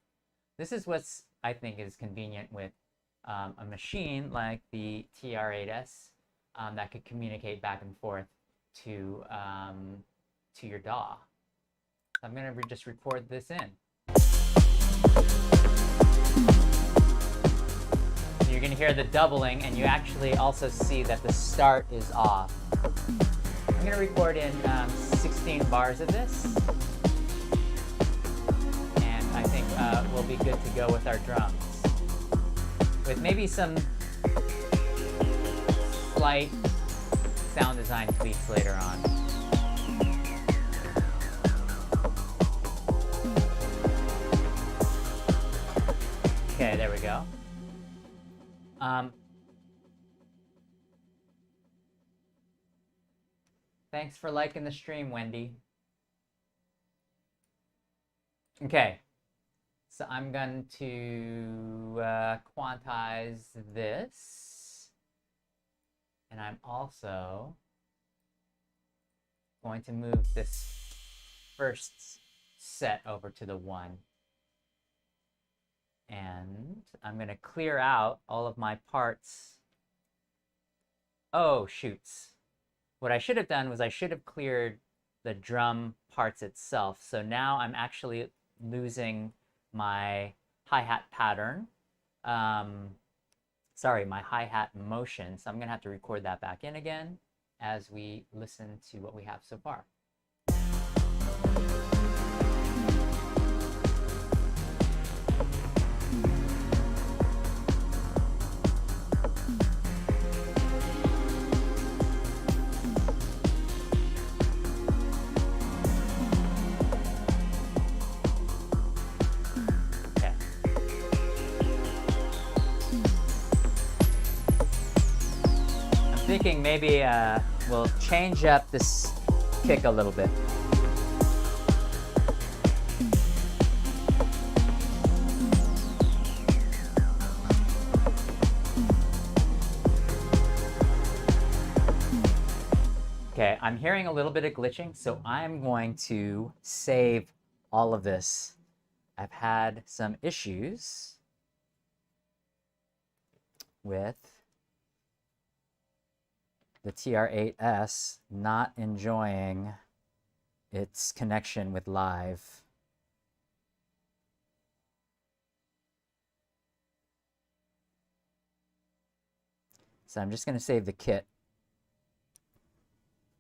This is what's, I think, is convenient with a machine like the TR8S that could communicate back and forth to your DAW. I'm gonna just record this in. You're going to hear the doubling, and you actually also see that the start is off. I'm going to record in 16 bars of this, and I think we'll be good to go with our drums. With maybe some slight sound design tweaks later on. Okay, there we go. Thanks for liking the stream, Wendy. Okay, so I'm going to quantize this, and I'm also going to move this first set over to the 1. And I'm going to clear out all of my parts. Oh, shoots. What I should have done was I should have cleared the drum parts itself. So now I'm actually losing my hi-hat pattern. Sorry, my hi-hat motion. So I'm going to have to record that back in again as we listen to what we have so far. Thinking maybe we'll change up this kick a little bit. Okay, I'm hearing a little bit of glitching, so I'm going to save all of this. I've had some issues with the TR-8S not enjoying its connection with live. So I'm just going to save the kit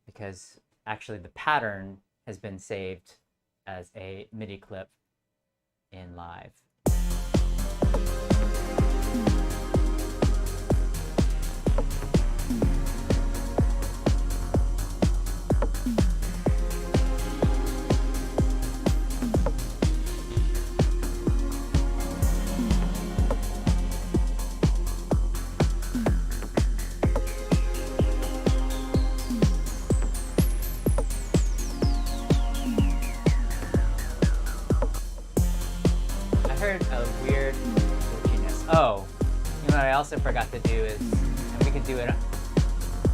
because actually the pattern has been saved as a MIDI clip in live. Oh, you know what I also forgot to do is, and we could do it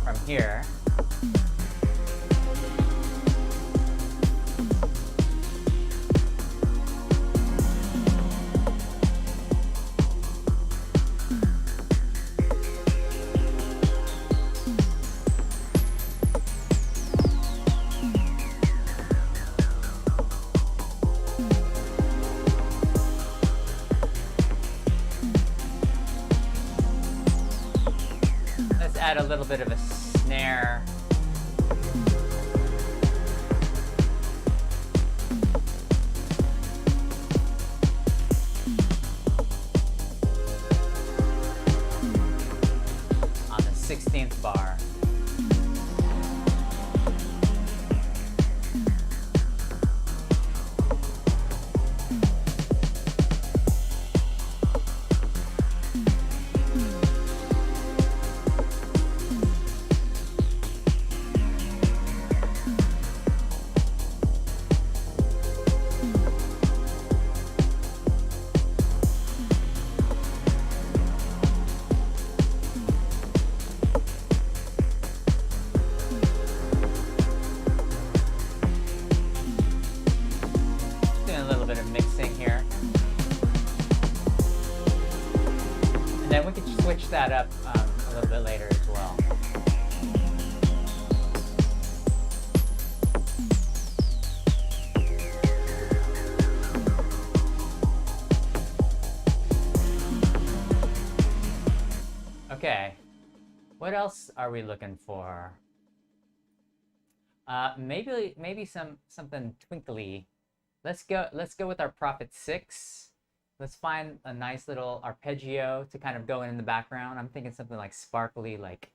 from here. Add a little bit of a snare. On the 16th bar. That up a little bit later as well. Okay, what else are we looking for? Maybe something twinkly. Let's go with our Prophet 6. Let's find a nice little arpeggio to kind of go in the background. I'm thinking something like sparkly, like,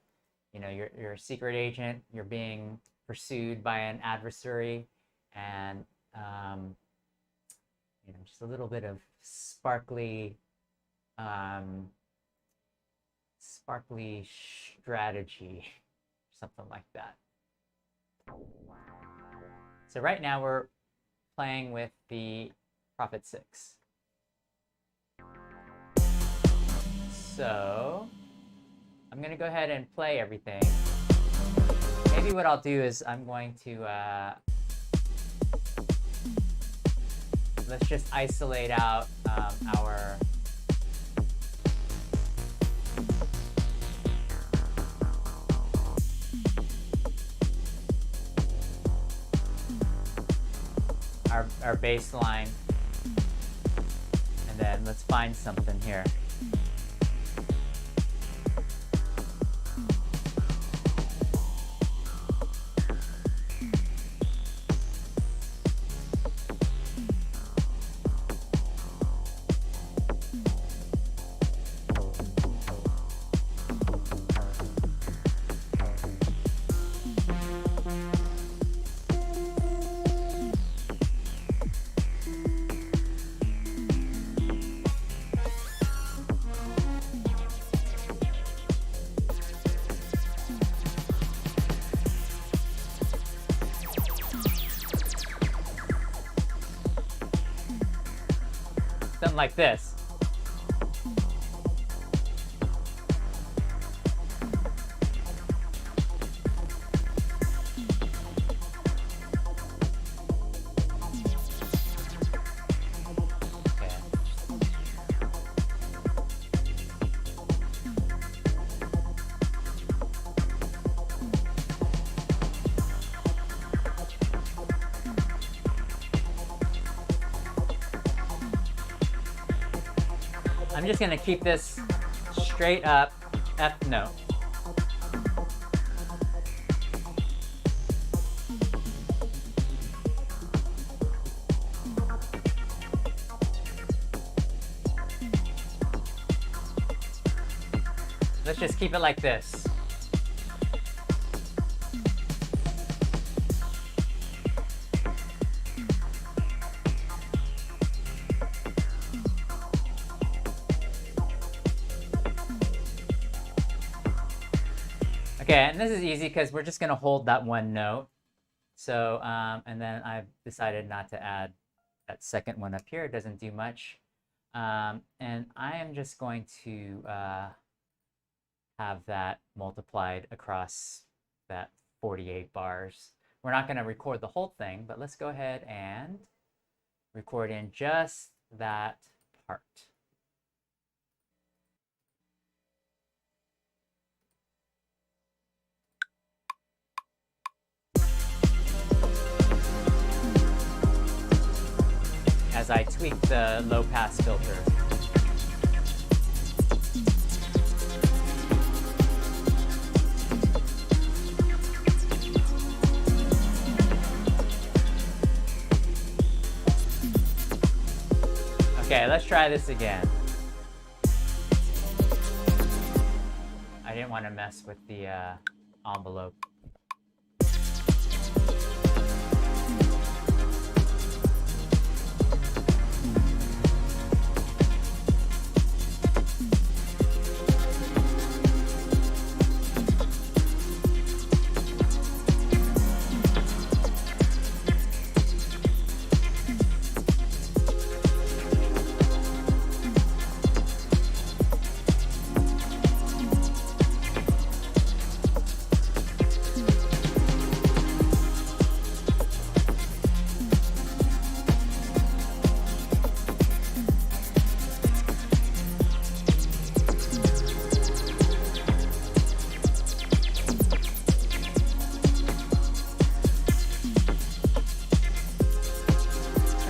you know, you're a secret agent, you're being pursued by an adversary, and you know, just a little bit of sparkly strategy, something like that. So right now we're playing with the Prophet 6. So I'm going to go ahead and play everything. Maybe what I'll do is I'm going to let's just isolate out our baseline, and then let's find something here. Something like this. I'm just going to keep this straight up F note. Let's just keep it like this. Okay, and this is easy because we're just going to hold that one note. So, and then I've decided not to add that second one up here. It doesn't do much. And I am just going to have that multiplied across that 48 bars. We're not going to record the whole thing, but let's go ahead and record in just that part. As I tweak the low pass filter. Okay, let's try this again. I didn't want to mess with the envelope.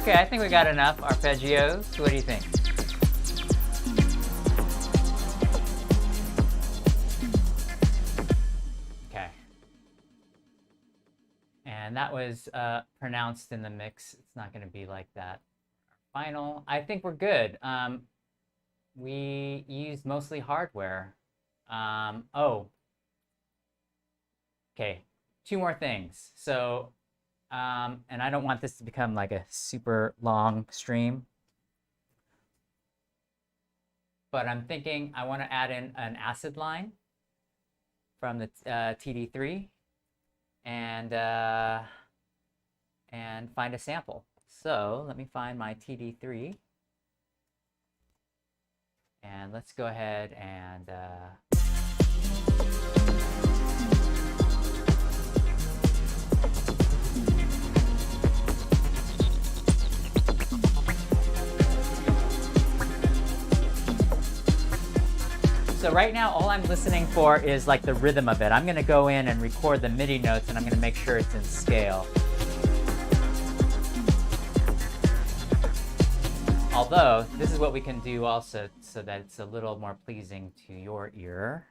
Okay, I think we got enough arpeggios. What do you think? Okay. And that was pronounced in the mix. It's not going to be like that. Final. I think we're good. We used mostly hardware. Oh. Okay. Two more things. So, and I don't want this to become like a super long stream, but I'm thinking I want to add in an acid line from the TD3, and find a sample. So let me find my TD3, and let's go ahead and so right now, all I'm listening for is like the rhythm of it. I'm gonna go in and record the MIDI notes, and I'm gonna make sure it's in scale. Although, this is what we can do also so that it's a little more pleasing to your ear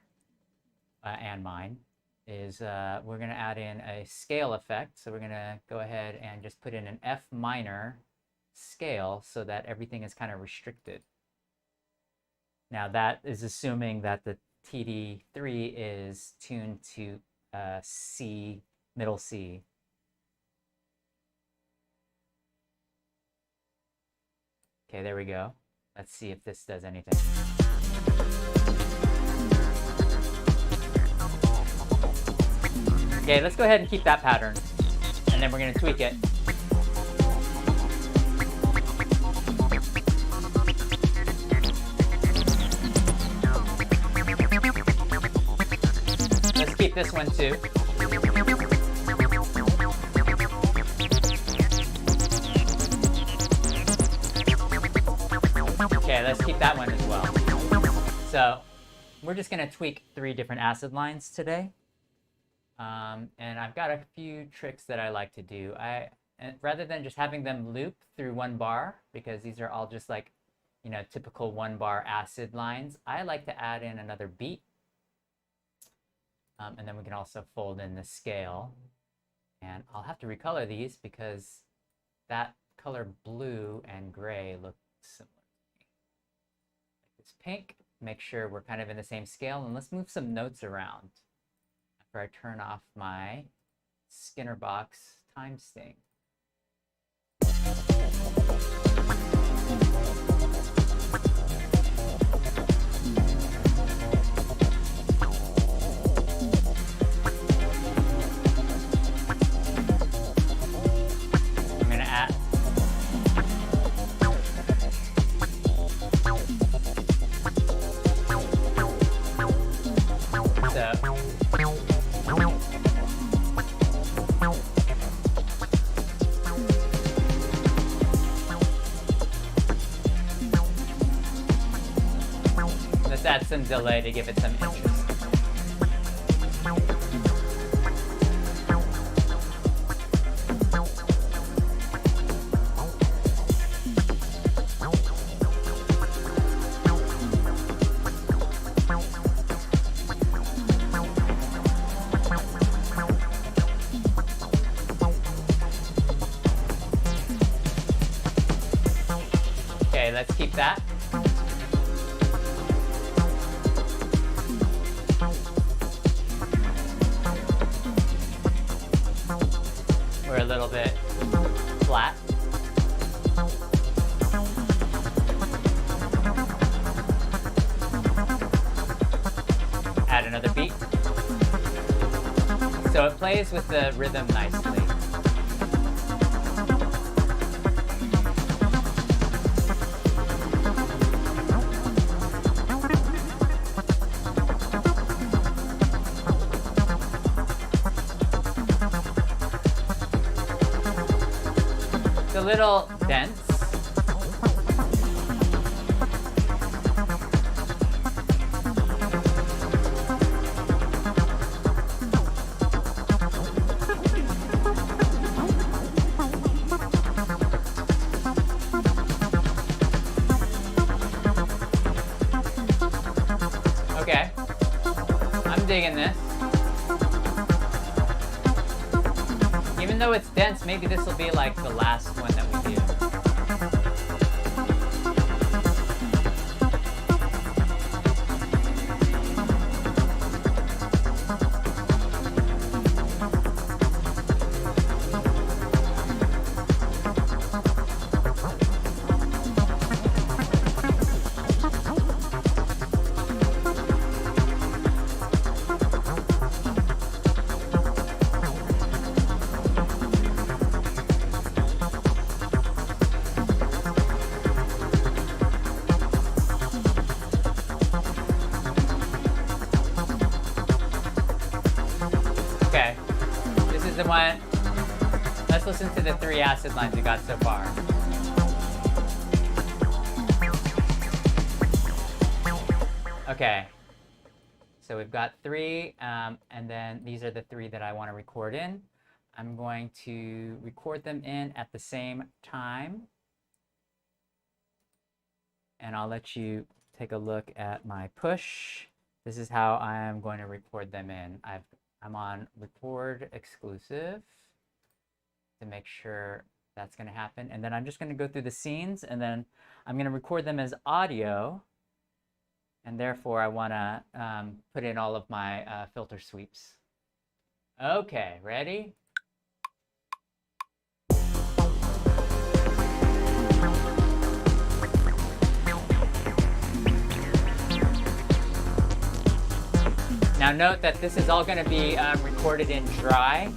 and mine, is we're gonna add in a scale effect. So we're gonna go ahead and just put in an F minor scale so that everything is kind of restricted. Now that is assuming that the TD3 is tuned to C, middle C. Okay, there we go. Let's see if this does anything. Okay, let's go ahead and keep that pattern, and then we're going to tweak it. Let's keep this one too. Okay, let's keep that one as well. So we're just going to tweak 3 different acid lines today. And I've got a few tricks that I like to do. Rather than just having them loop through 1 bar, because these are all just like, you know, typical 1 bar acid lines, I like to add in another beat. And then we can also fold in the scale. And I'll have to recolor these because that color blue and gray look similar to me. Like this pink, make sure we're kind of in the same scale, and let's move some notes around after I turn off my Skinner box time sting. Let's add some delay to give it some interest. Okay, let's keep that. We're a little bit flat. Add another beat. So it plays with the rhythm nicely. It's a little dense. Okay, I'm digging this. Even though it's dense, maybe this will be like the last one that we do. listen to the 3 acid lines we got so far. Okay, so we've got 3, and then these are the 3 that I want to record in. I'm going to record them in at the same time. And I'll let you take a look at my push. This is how I am going to record them in. I'm on record exclusive to make sure that's going to happen. And then I'm just going to go through the scenes, and then I'm going to record them as audio. And therefore, I want to put in all of my filter sweeps. Okay, ready? Now note that this is all going to be recorded in dry,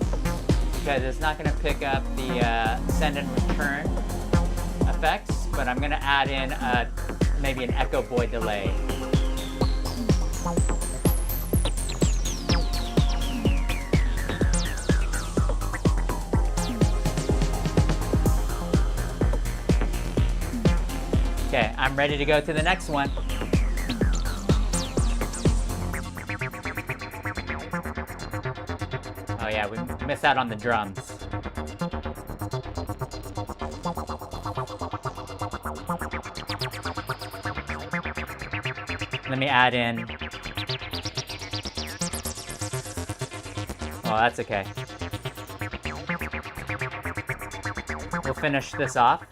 because it's not going to pick up the send and return effects, but I'm going to add in maybe an echo boy delay. Okay, I'm ready to go to the next one. Oh yeah, we missed out on the drums. Let me add in. Oh, that's okay. We'll finish this off.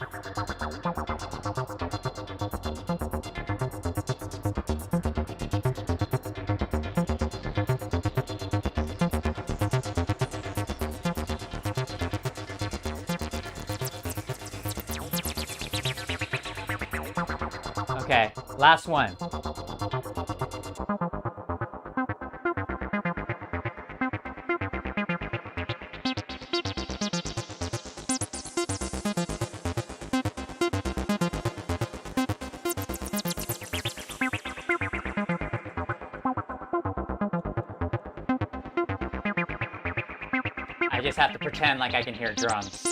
Okay, last one. I just have to pretend like I can hear drums.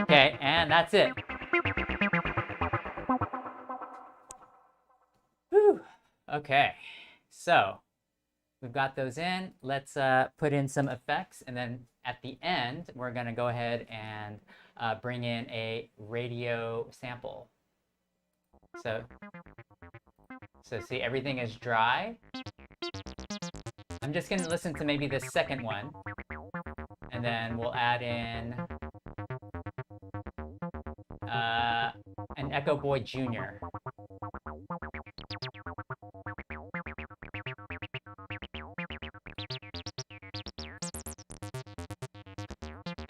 Okay, and that's it. Whew. Okay, so we've got those in. Let's put in some effects, and then at the end, we're going to go ahead and bring in a radio sample. So see, everything is dry. I'm just going to listen to maybe the second one, and then we'll add in an Echo Boy Jr.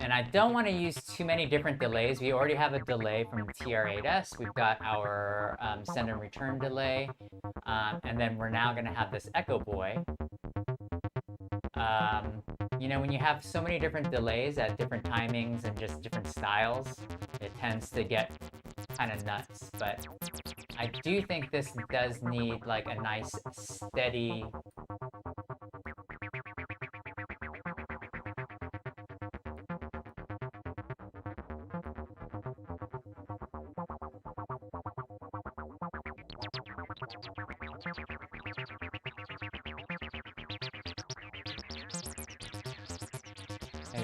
And I don't want to use too many different delays. We already have a delay from TR8S. We've got our send and return delay. And then we're now going to have this Echo Boy. You know, when you have so many different delays at different timings and just different styles, it tends to get kind of nuts. But I do think this does need like a nice steady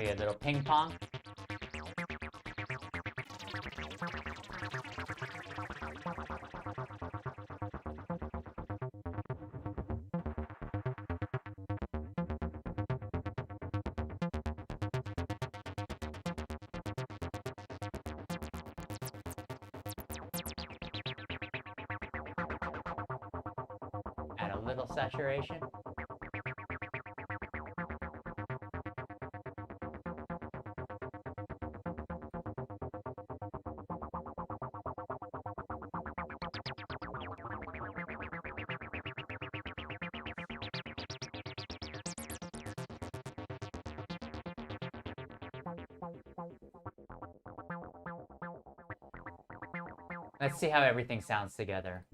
maybe a little ping pong. Add a little saturation. Let's see how everything sounds together.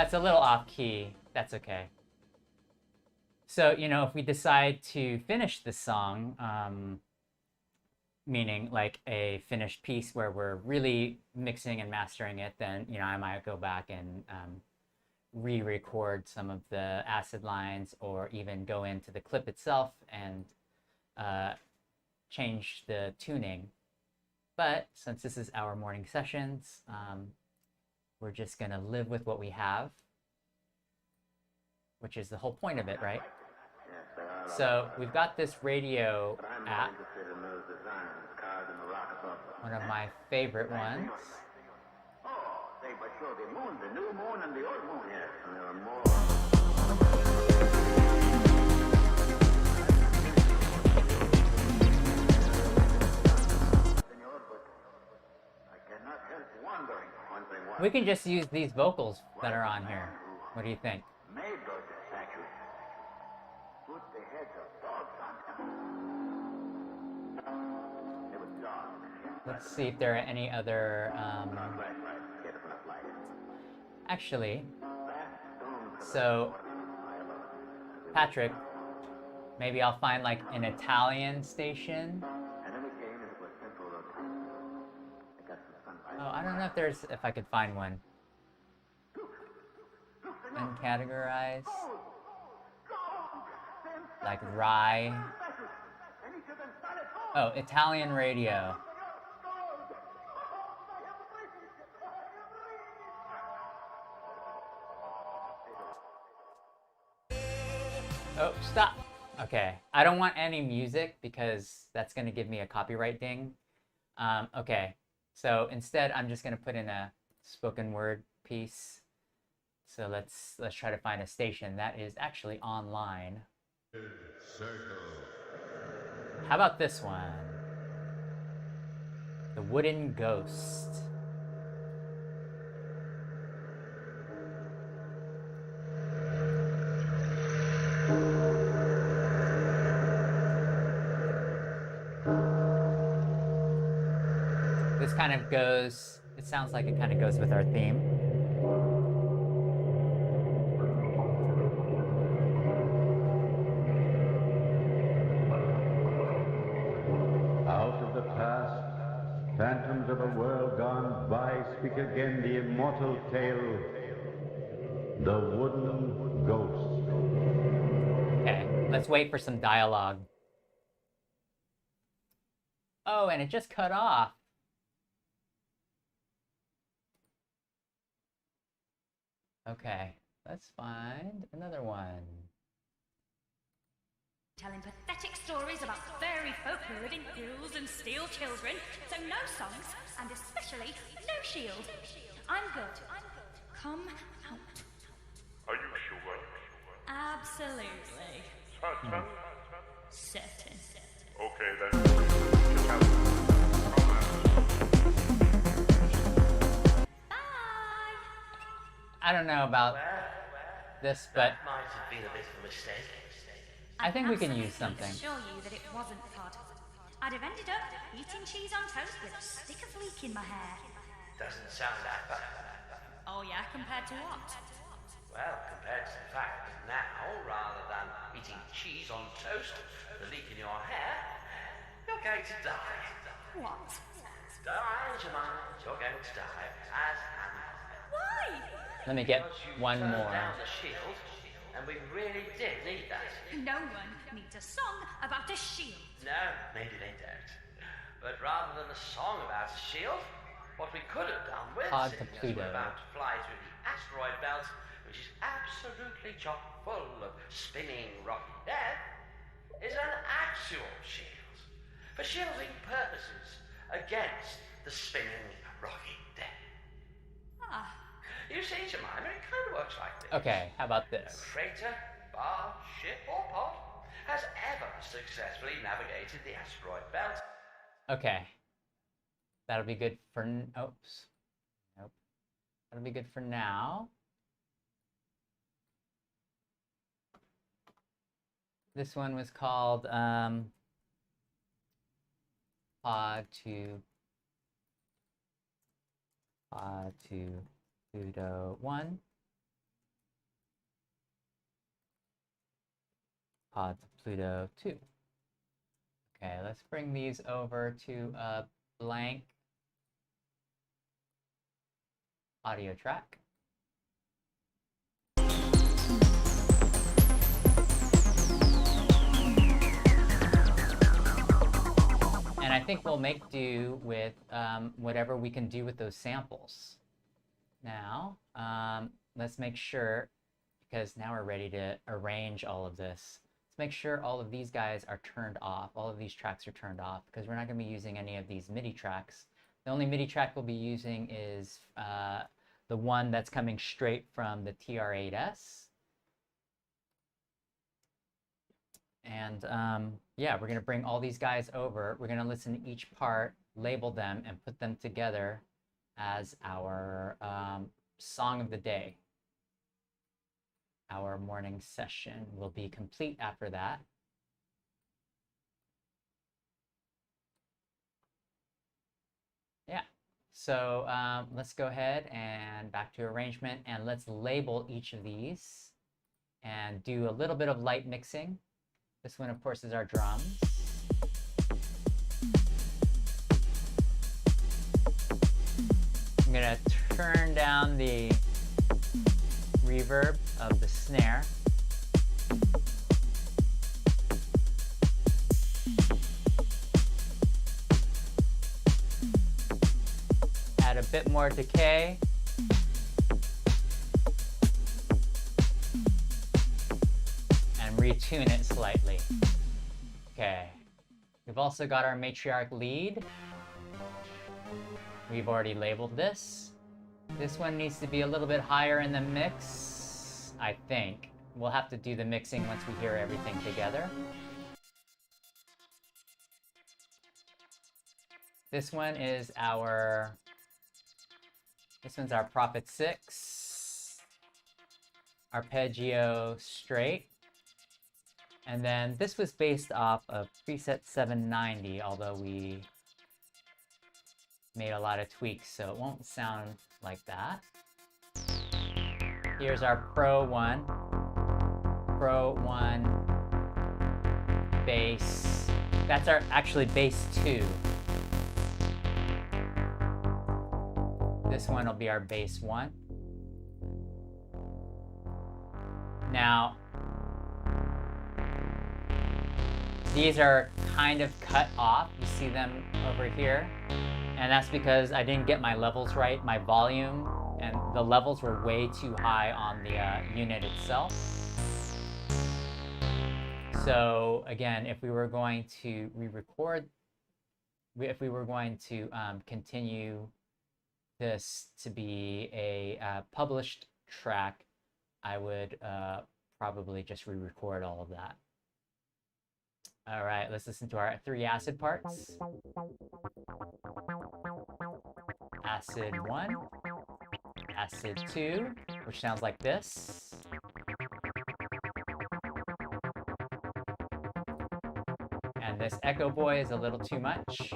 It's a little off key. That's okay. So, if we decide to finish this song, meaning like a finished piece where we're really mixing and mastering it, then, I might go back and re-record some of the acid lines, or even go into the clip itself and change the tuning. But since this is our morning sessions, we're just going to live with what we have, which is the whole point of it, right? So we've got this radio app, one of my favorite ones. We can just use these vocals that are on here. What do you think? Let's see if there are any other... Actually, so Patrick, maybe I'll find like an Italian station. Oh, I don't know if I could find one. Uncategorized. Like Rai. Oh, Italian radio. Oh, stop. Okay, I don't want any music because that's going to give me a copyright ding. Okay, so instead I'm just going to put in a spoken word piece. So let's try to find a station that is actually online. How about this one? The Wooden Ghost. This kind of goes, it sounds like it kind of goes with our theme. Out of the past, phantoms of a world gone by, speak again the immortal tale, the Wooden Ghost. Okay, let's wait for some dialogue. Oh, and it just cut off. Okay, let's find another one. Telling pathetic stories about fairy folk who live in hills and steal children, so no songs, and especially no shield. I'm good. Come out. Are you sure? Absolutely. Certain? Certain. Okay then. Just have Bye! I don't know about this, but That might have been a bit of a mistake. I think we can use something. I assure you that it wasn't fun. I'd have ended up eating cheese on toast with a stick of leek in my hair. Doesn't sound that bad. Oh yeah, compared to what? Well, compared to the fact that now, rather than eating cheese on toast, the leak in your hair, you're going to die. What? Die, Jemima. You're going to die as an Why? Let me get Because you one turned more. down the shield, and we really did need that. No one needs a song about a shield. No, maybe they don't. But rather than a song about a shield, what we could have done with, Pod to seeing as Pluto. we're about to fly through the asteroid belt, which is absolutely chock full of spinning rocky death, is an actual shield. For shielding purposes against the spinning rocky death. Ah, You see, Jemima, it kind of works like this. Okay, how about No this? freighter, barge, ship, or pod has ever successfully navigated the asteroid belt. Okay. That'll be good for... Oops. Nope. That'll be good for now. This one was called Pod to Pluto 1. Pod to Pluto 2. Okay, let's bring these over to a blank audio track. And I think we'll make do with whatever we can do with those samples. Now, let's make sure, because now we're ready to arrange all of this. Let's make sure all of these guys are turned off. All of these tracks are turned off, because we're not going to be using any of these MIDI tracks. The only MIDI track we'll be using is the one that's coming straight from the TR-8S. And yeah, we're going to bring all these guys over. We're going to listen to each part, label them, and put them together as our song of the day. Our morning session will be complete after that. Yeah, so let's go ahead and back to arrangement, and let's label each of these and do a little bit of light mixing. This one, of course, is our drums. I'm gonna turn down the reverb of the snare. Add a bit more decay. And retune it slightly. Okay. We've also got our matriarch lead. We've already labeled this. This one needs to be a little bit higher in the mix, I think. We'll have to do the mixing once we hear everything together. This one is our... This one's our Prophet 6. Arpeggio straight. And then this was based off of preset 790, although we made a lot of tweaks, so it won't sound like that. Here's our Pro 1. Pro 1 bass. That's our actually bass 2. This one will be our bass 1. Now, these are kind of cut off. You see them over here. And that's because I didn't get my levels right, my volume, and the levels were way too high on the unit itself. So again, if we were going to re-record, if we were going to continue this to be a published track, I would probably just re-record all of that. All right, let's listen to our 3 acid parts. Acid 1, acid 2, which sounds like this. And this echo boy is a little too much.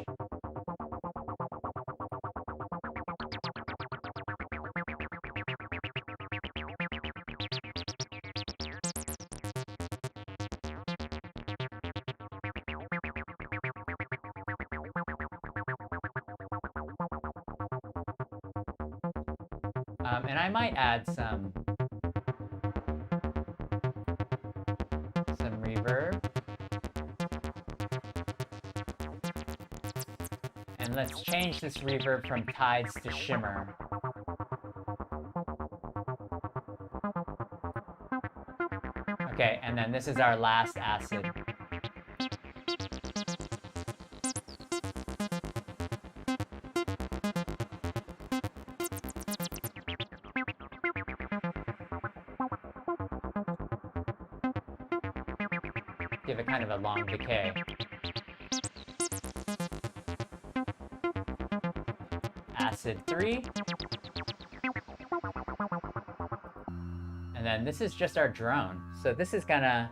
And I might add some reverb. And let's change this reverb from tides to shimmer. Okay, and then this is our last acid. give it kind of a long decay. Acid 3. And then this is just our drone. So this is gonna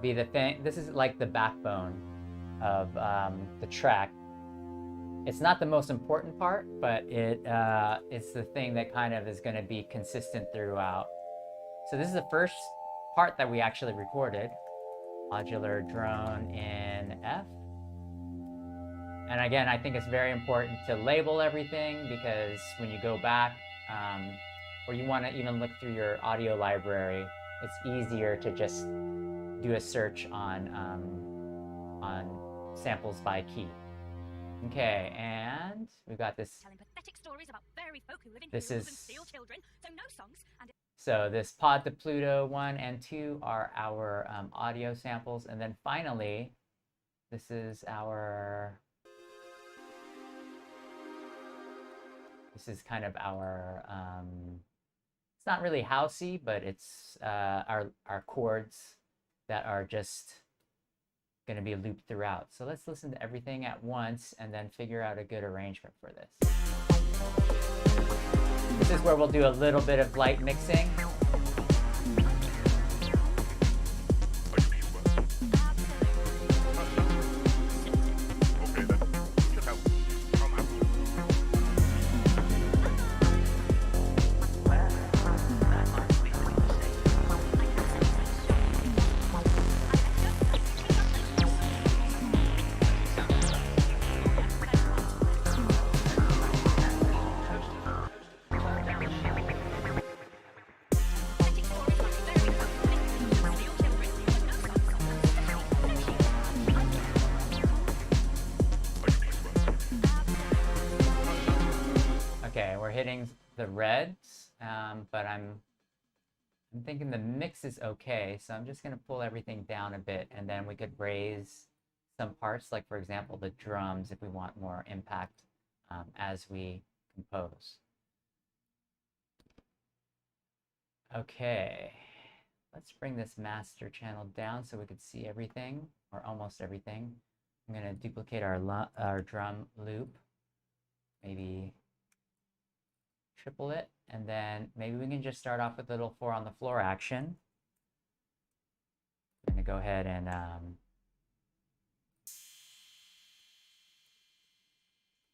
be the thing. This is like the backbone of the track. It's not the most important part, but it's the thing that kind of is gonna be consistent throughout. So this is the first part that we actually recorded. Modular drone in F. And again, I think it's very important to label everything, because when you go back, or you want to even look through your audio library, it's easier to just do a search on samples by key. Okay, and we've got this. Telling pathetic stories about fairy folk who live in This hills is- and steal children, so no songs and So this Pod to Pluto 1 and 2 are our audio samples. And then finally, this is our... This is kind of our... it's not really housey, but it's our chords that are just going to be looped throughout. So let's listen to everything at once and then figure out a good arrangement for this. This is where we'll do a little bit of light mixing. Okay then. Just help. Come out. pathetic stories about fairy folk who live in hills and steal children, so no songs and especially no shield. Okay, we're hitting the reds, but I'm thinking the mix is okay, so I'm just going to pull everything down a bit, and then we could raise some parts, like for example the drums, if we want more impact as we compose. Okay, let's bring this master channel down so we could see everything, or almost everything. I'm going to duplicate our drum loop, maybe triple it, and then maybe we can just start off with a little 4 on the floor action. I'm going to go ahead and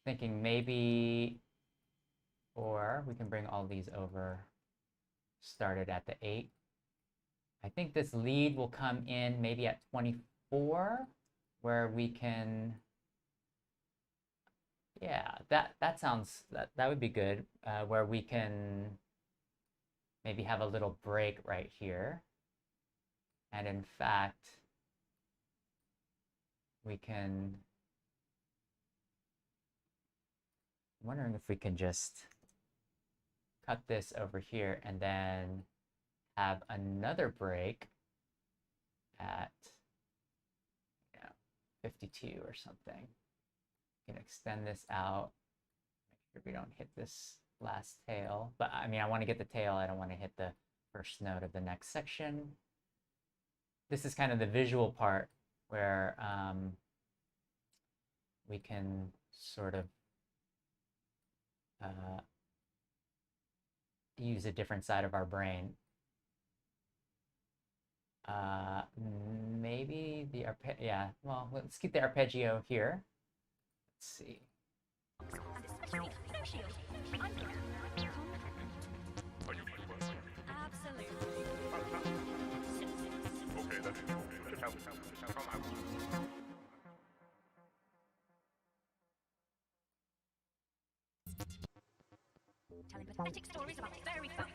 thinking maybe, or we can bring all these over, started at the 8. I think this lead will come in maybe at 24, where we can, yeah, that sounds, that would be good, where we can maybe have a little break right here. And in fact, we can, I'm wondering if we can just cut this over here and then have another break at 52 or something. We can extend this out, make sure we don't hit this last tail. But I mean, I want to get the tail, I don't want to hit the first note of the next section. This is kind of the visual part where we can sort of use a different side of our brain. Maybe the yeah, well, let's keep the arpeggio here. Let's see. And especially no shield. I'm good. Are you sure? Absolutely. Okay then. Just help. Come out. Telling pathetic stories about fairy folk.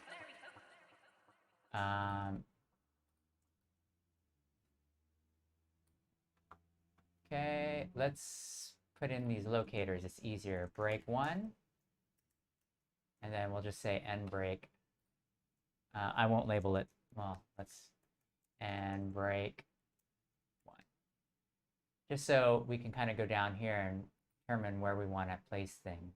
Okay, let's put in these locators. It's easier. Break 1, and then we'll just say end break. I won't label it. Well, let's end break 1. Just so we can kind of go down here and determine where we want to place things.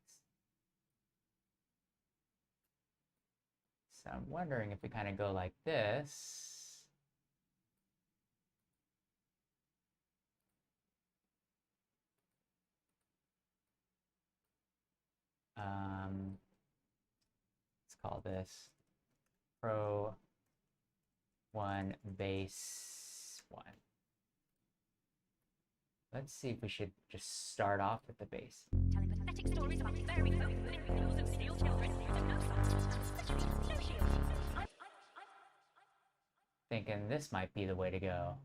So I'm wondering if we kind of go like this. Let's call this Pro 1 Base 1. Let's see if we should just start off with the base. Telling pathetic stories about fairy folk who live in hills and steal children, so no songs, and especially no shields. Thinking this might be the way to go.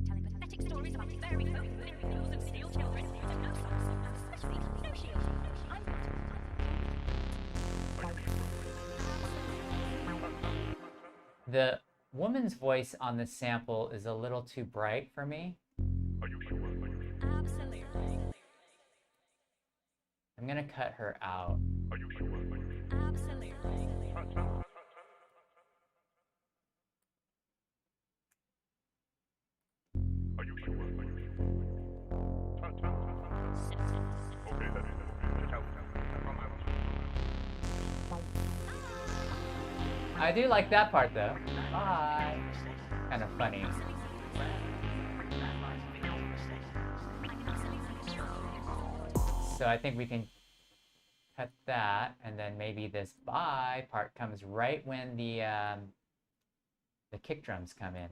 Telling pathetic stories about fairy folk who live in hills and steal children, so no songs, and especially no shields. The woman's voice on the sample is a little too bright for me. Are you sure? Absolutely. I'm gonna cut her out. Are you sure? Absolutely. Are you sure? Okay, then. Check out. Come out. I do like that part though. Bye. Kind of funny. So I think we can cut that, and then maybe this bye part comes right when the kick drums come in.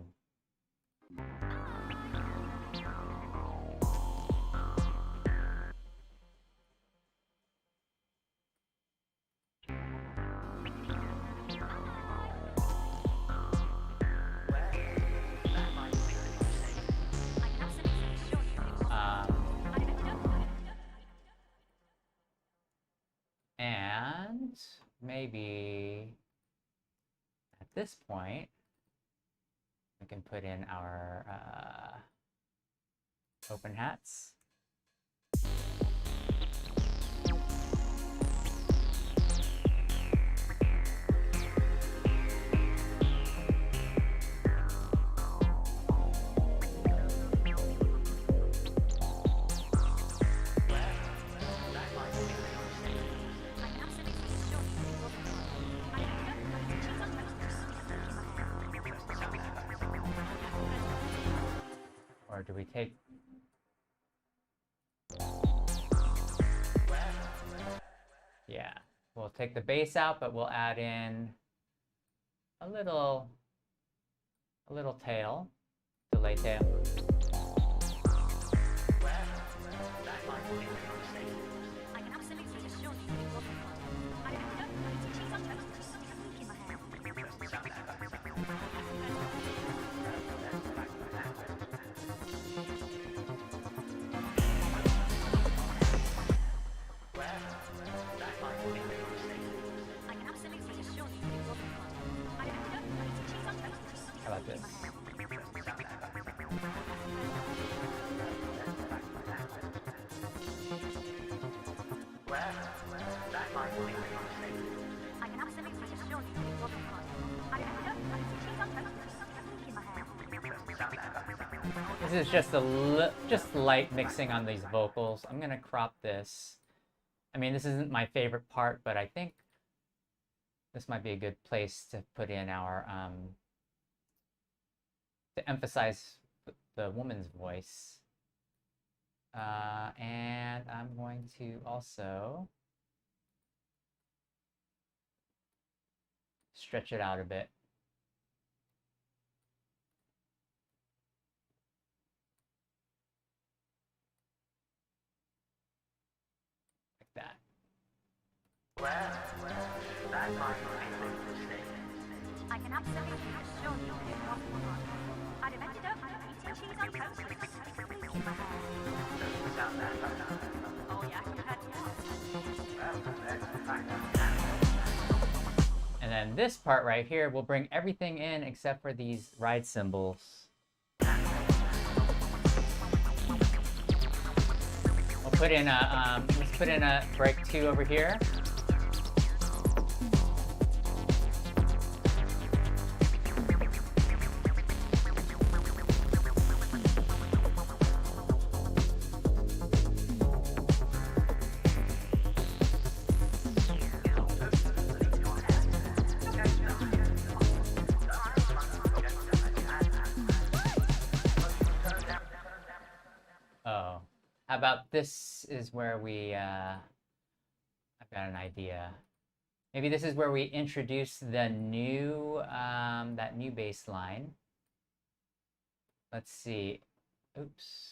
And maybe at this point, we can put in our open hats. Or do we take... Yeah, we'll take the bass out, but we'll add in a little tail, delay tail. How about this? This is just just light mixing on these vocals. I'm gonna crop this. I mean, this isn't my favorite part, but I think this might be a good place to put in our to emphasize the woman's voice. And I'm going to also stretch it out a bit. Like that. That might be a mistake. I can absolutely assure you that it wasn't one. I'd have ended up eating cheese on toast with a squeak in my hair. Oh yeah, you had And then this part right here will bring everything in except for these ride cymbals. We'll put in a let's put in a break 2 over here. Oh, how about this is where we, I got an idea. Maybe this is where we introduce the new, that new bass line. Let's see. Oops.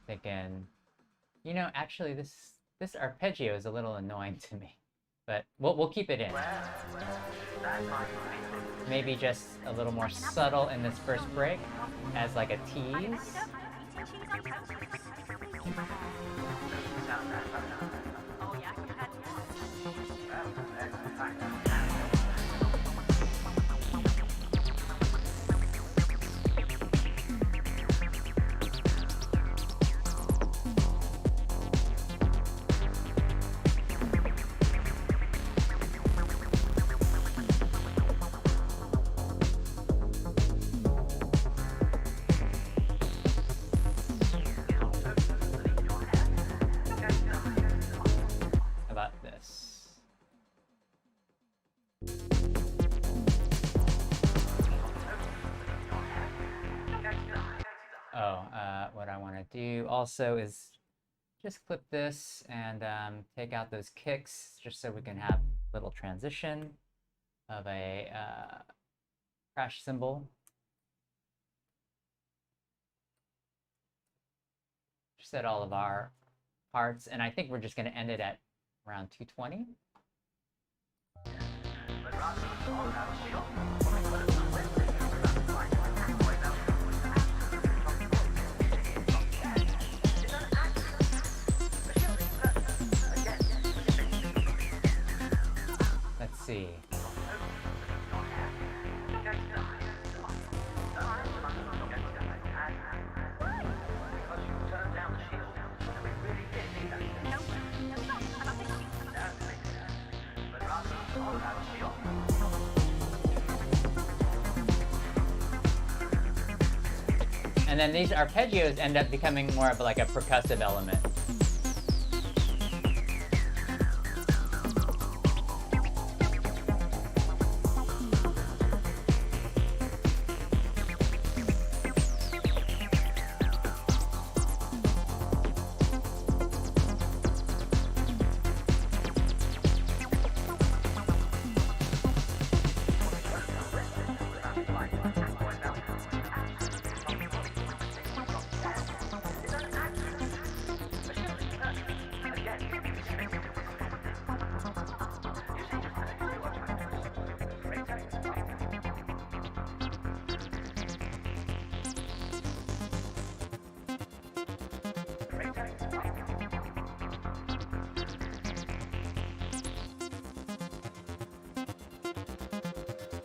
Thinking, you know, actually this arpeggio is a little annoying to me, but we'll keep it in. Maybe just a little more subtle in this first break as like a tease. What I want to do also is just clip this and take out those kicks just so we can have a little transition of a crash cymbal. Just set all of our parts, and I think we're just going to end it at around 220. Let's see. And then these arpeggios end up becoming more of like a percussive element.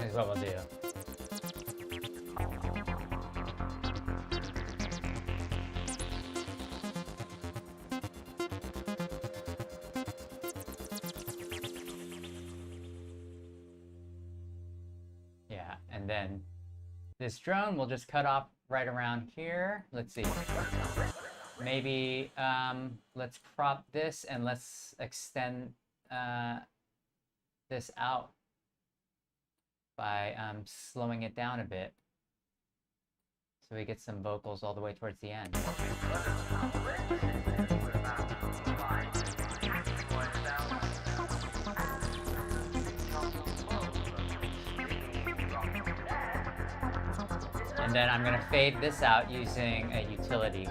Is what we'll do. Yeah, and then this drone we'll just cut off right around here. Let's see. Maybe let's crop this and let's extend this out by slowing it down a bit so we get some vocals all the way towards the end. And then I'm going to fade this out using a utility.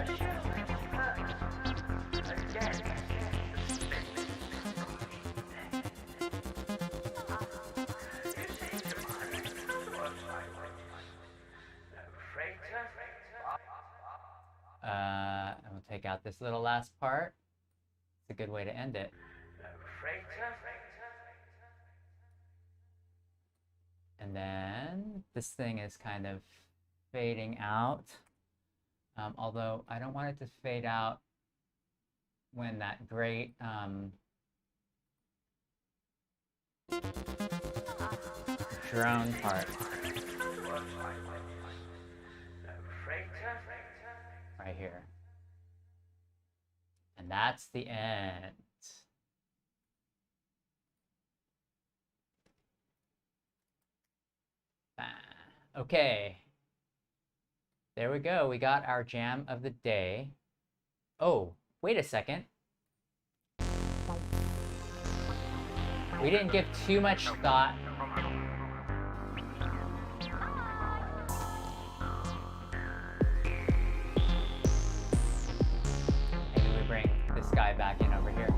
And we'll take out this little last part. It's a good way to end it. And then this thing is kind of fading out. Although I don't want it to fade out when that great drone part right here. And that's the end. Okay. There we go. We got our jam of the day. Oh, wait a second. We didn't give too much thought. Maybe we bring this guy back in over here.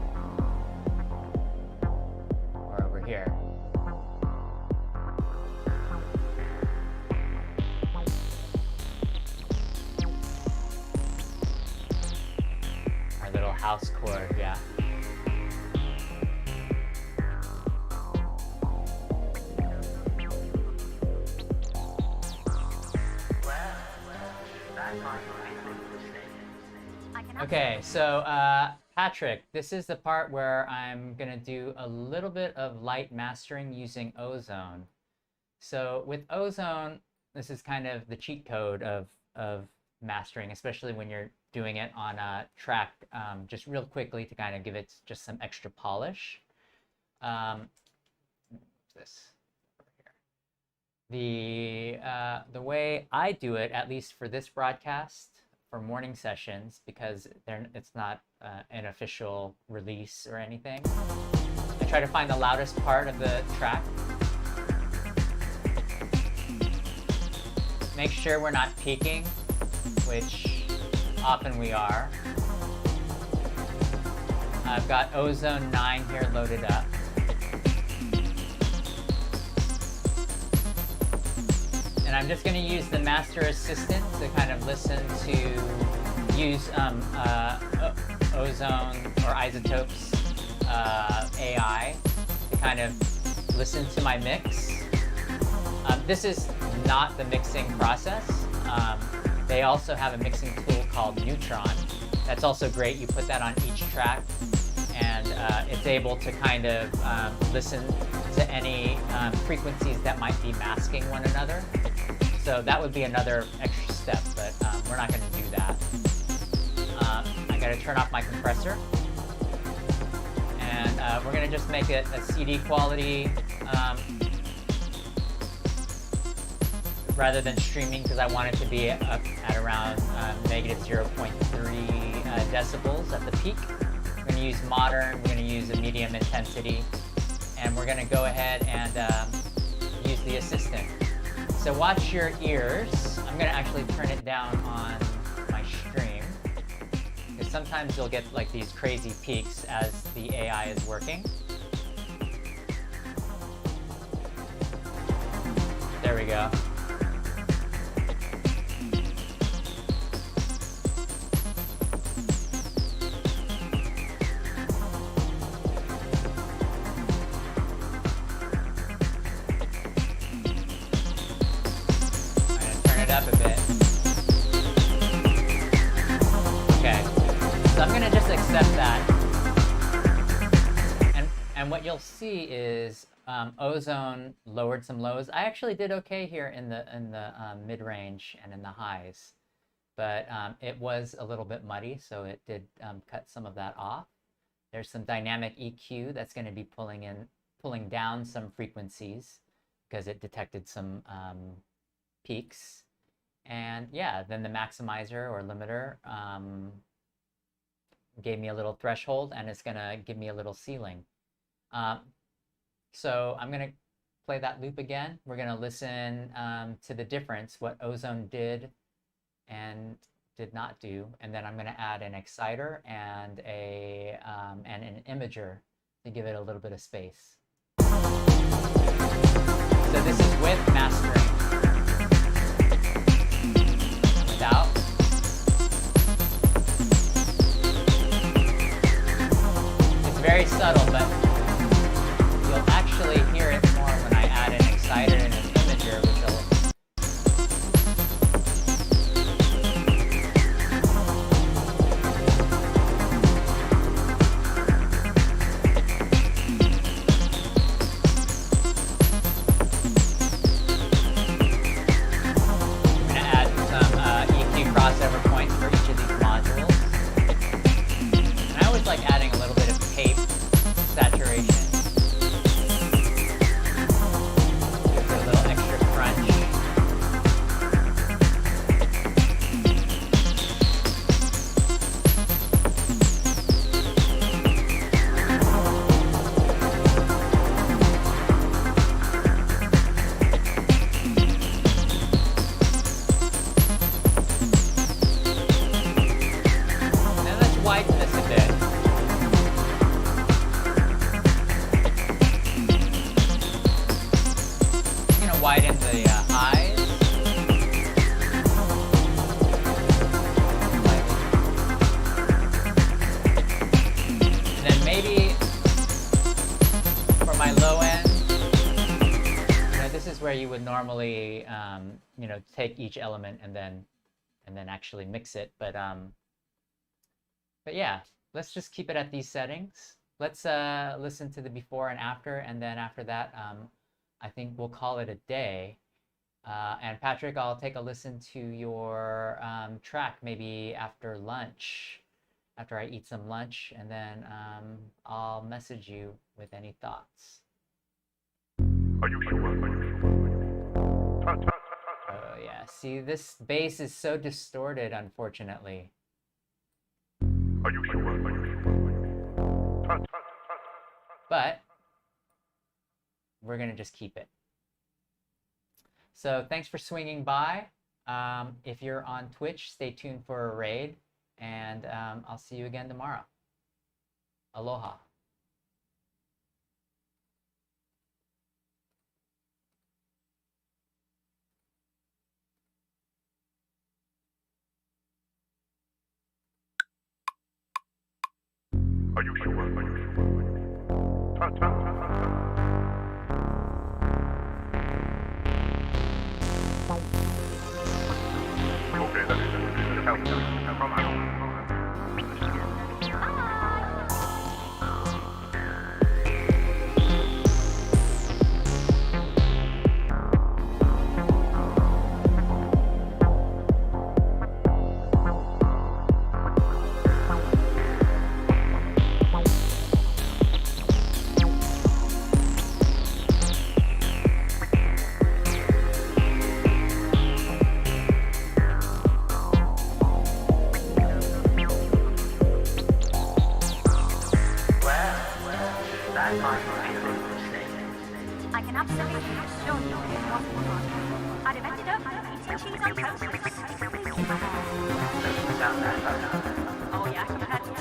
Or over here. Our little house chord, yeah. Okay, so Patrick, this is the part where I'm gonna do a little bit of light mastering using Ozone. So with Ozone, this is kind of the cheat code of mastering, especially when you're doing it on a track, just real quickly to kind of give it just some extra polish. This over here. The way I do it, at least for this broadcast, for morning sessions, because it's not an official release or anything, I try to find the loudest part of the track. Make sure we're not peaking, which often we are. I've got Ozone 9 here loaded up. And I'm just going to use the Master Assistant to kind of listen to use Ozone or Isotope's AI to kind of listen to my mix. This is not the mixing process. They also have a mixing tool called Neutron. That's also great. You put that on each track, and it's able to kind of listen to any frequencies that might be masking one another. So that would be another extra step, but we're not going to do that. I got to turn off my compressor, and we're going to just make it a CD quality rather than streaming, because I want it to be up at around negative 0.3 decibels at the peak. We're going to use modern, we're going to use a medium intensity, and we're going to go ahead and use the assistant. So watch your ears. I'm going to actually turn it down on my stream, because sometimes you'll get like these crazy peaks as the AI is working. There we go. Up a bit. Okay, so I'm gonna just accept that, and what you'll see is Ozone lowered some lows. I actually did okay here in the mid-range and in the highs, but it was a little bit muddy, so it did cut some of that off. There's some dynamic EQ that's going to be pulling down some frequencies because it detected some peaks. And yeah, then the maximizer or limiter gave me a little threshold, and it's gonna give me a little ceiling. So I'm gonna play that loop again. We're gonna listen to the difference, what Ozone did and did not do, and then I'm gonna add an exciter and an imager to give it a little bit of space. So this is with mastering. Out. It's very subtle, but you'll actually hear it more when I add an exciter and an imager, which will where you would normally, you know, take each element and then actually mix it. But yeah, let's just keep it at these settings. Let's listen to the before and after, and then after that, I think we'll call it a day. And Patrick, I'll take a listen to your track maybe after lunch, after I eat some lunch, and then I'll message you with any thoughts. Are you sure? Oh yeah, see, this bass is so distorted, unfortunately. Are you sure? But we're gonna just keep it. So thanks for swinging by. If you're on Twitch, stay tuned for a raid, and I'll see you again tomorrow. Aloha. Are you sure? Okay, then. Help. Come on. I can absolutely assure you it wasn't fun. I'd have ended up eating cheese on toast with squeezing in my hair. Oh yeah, you had to.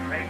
Great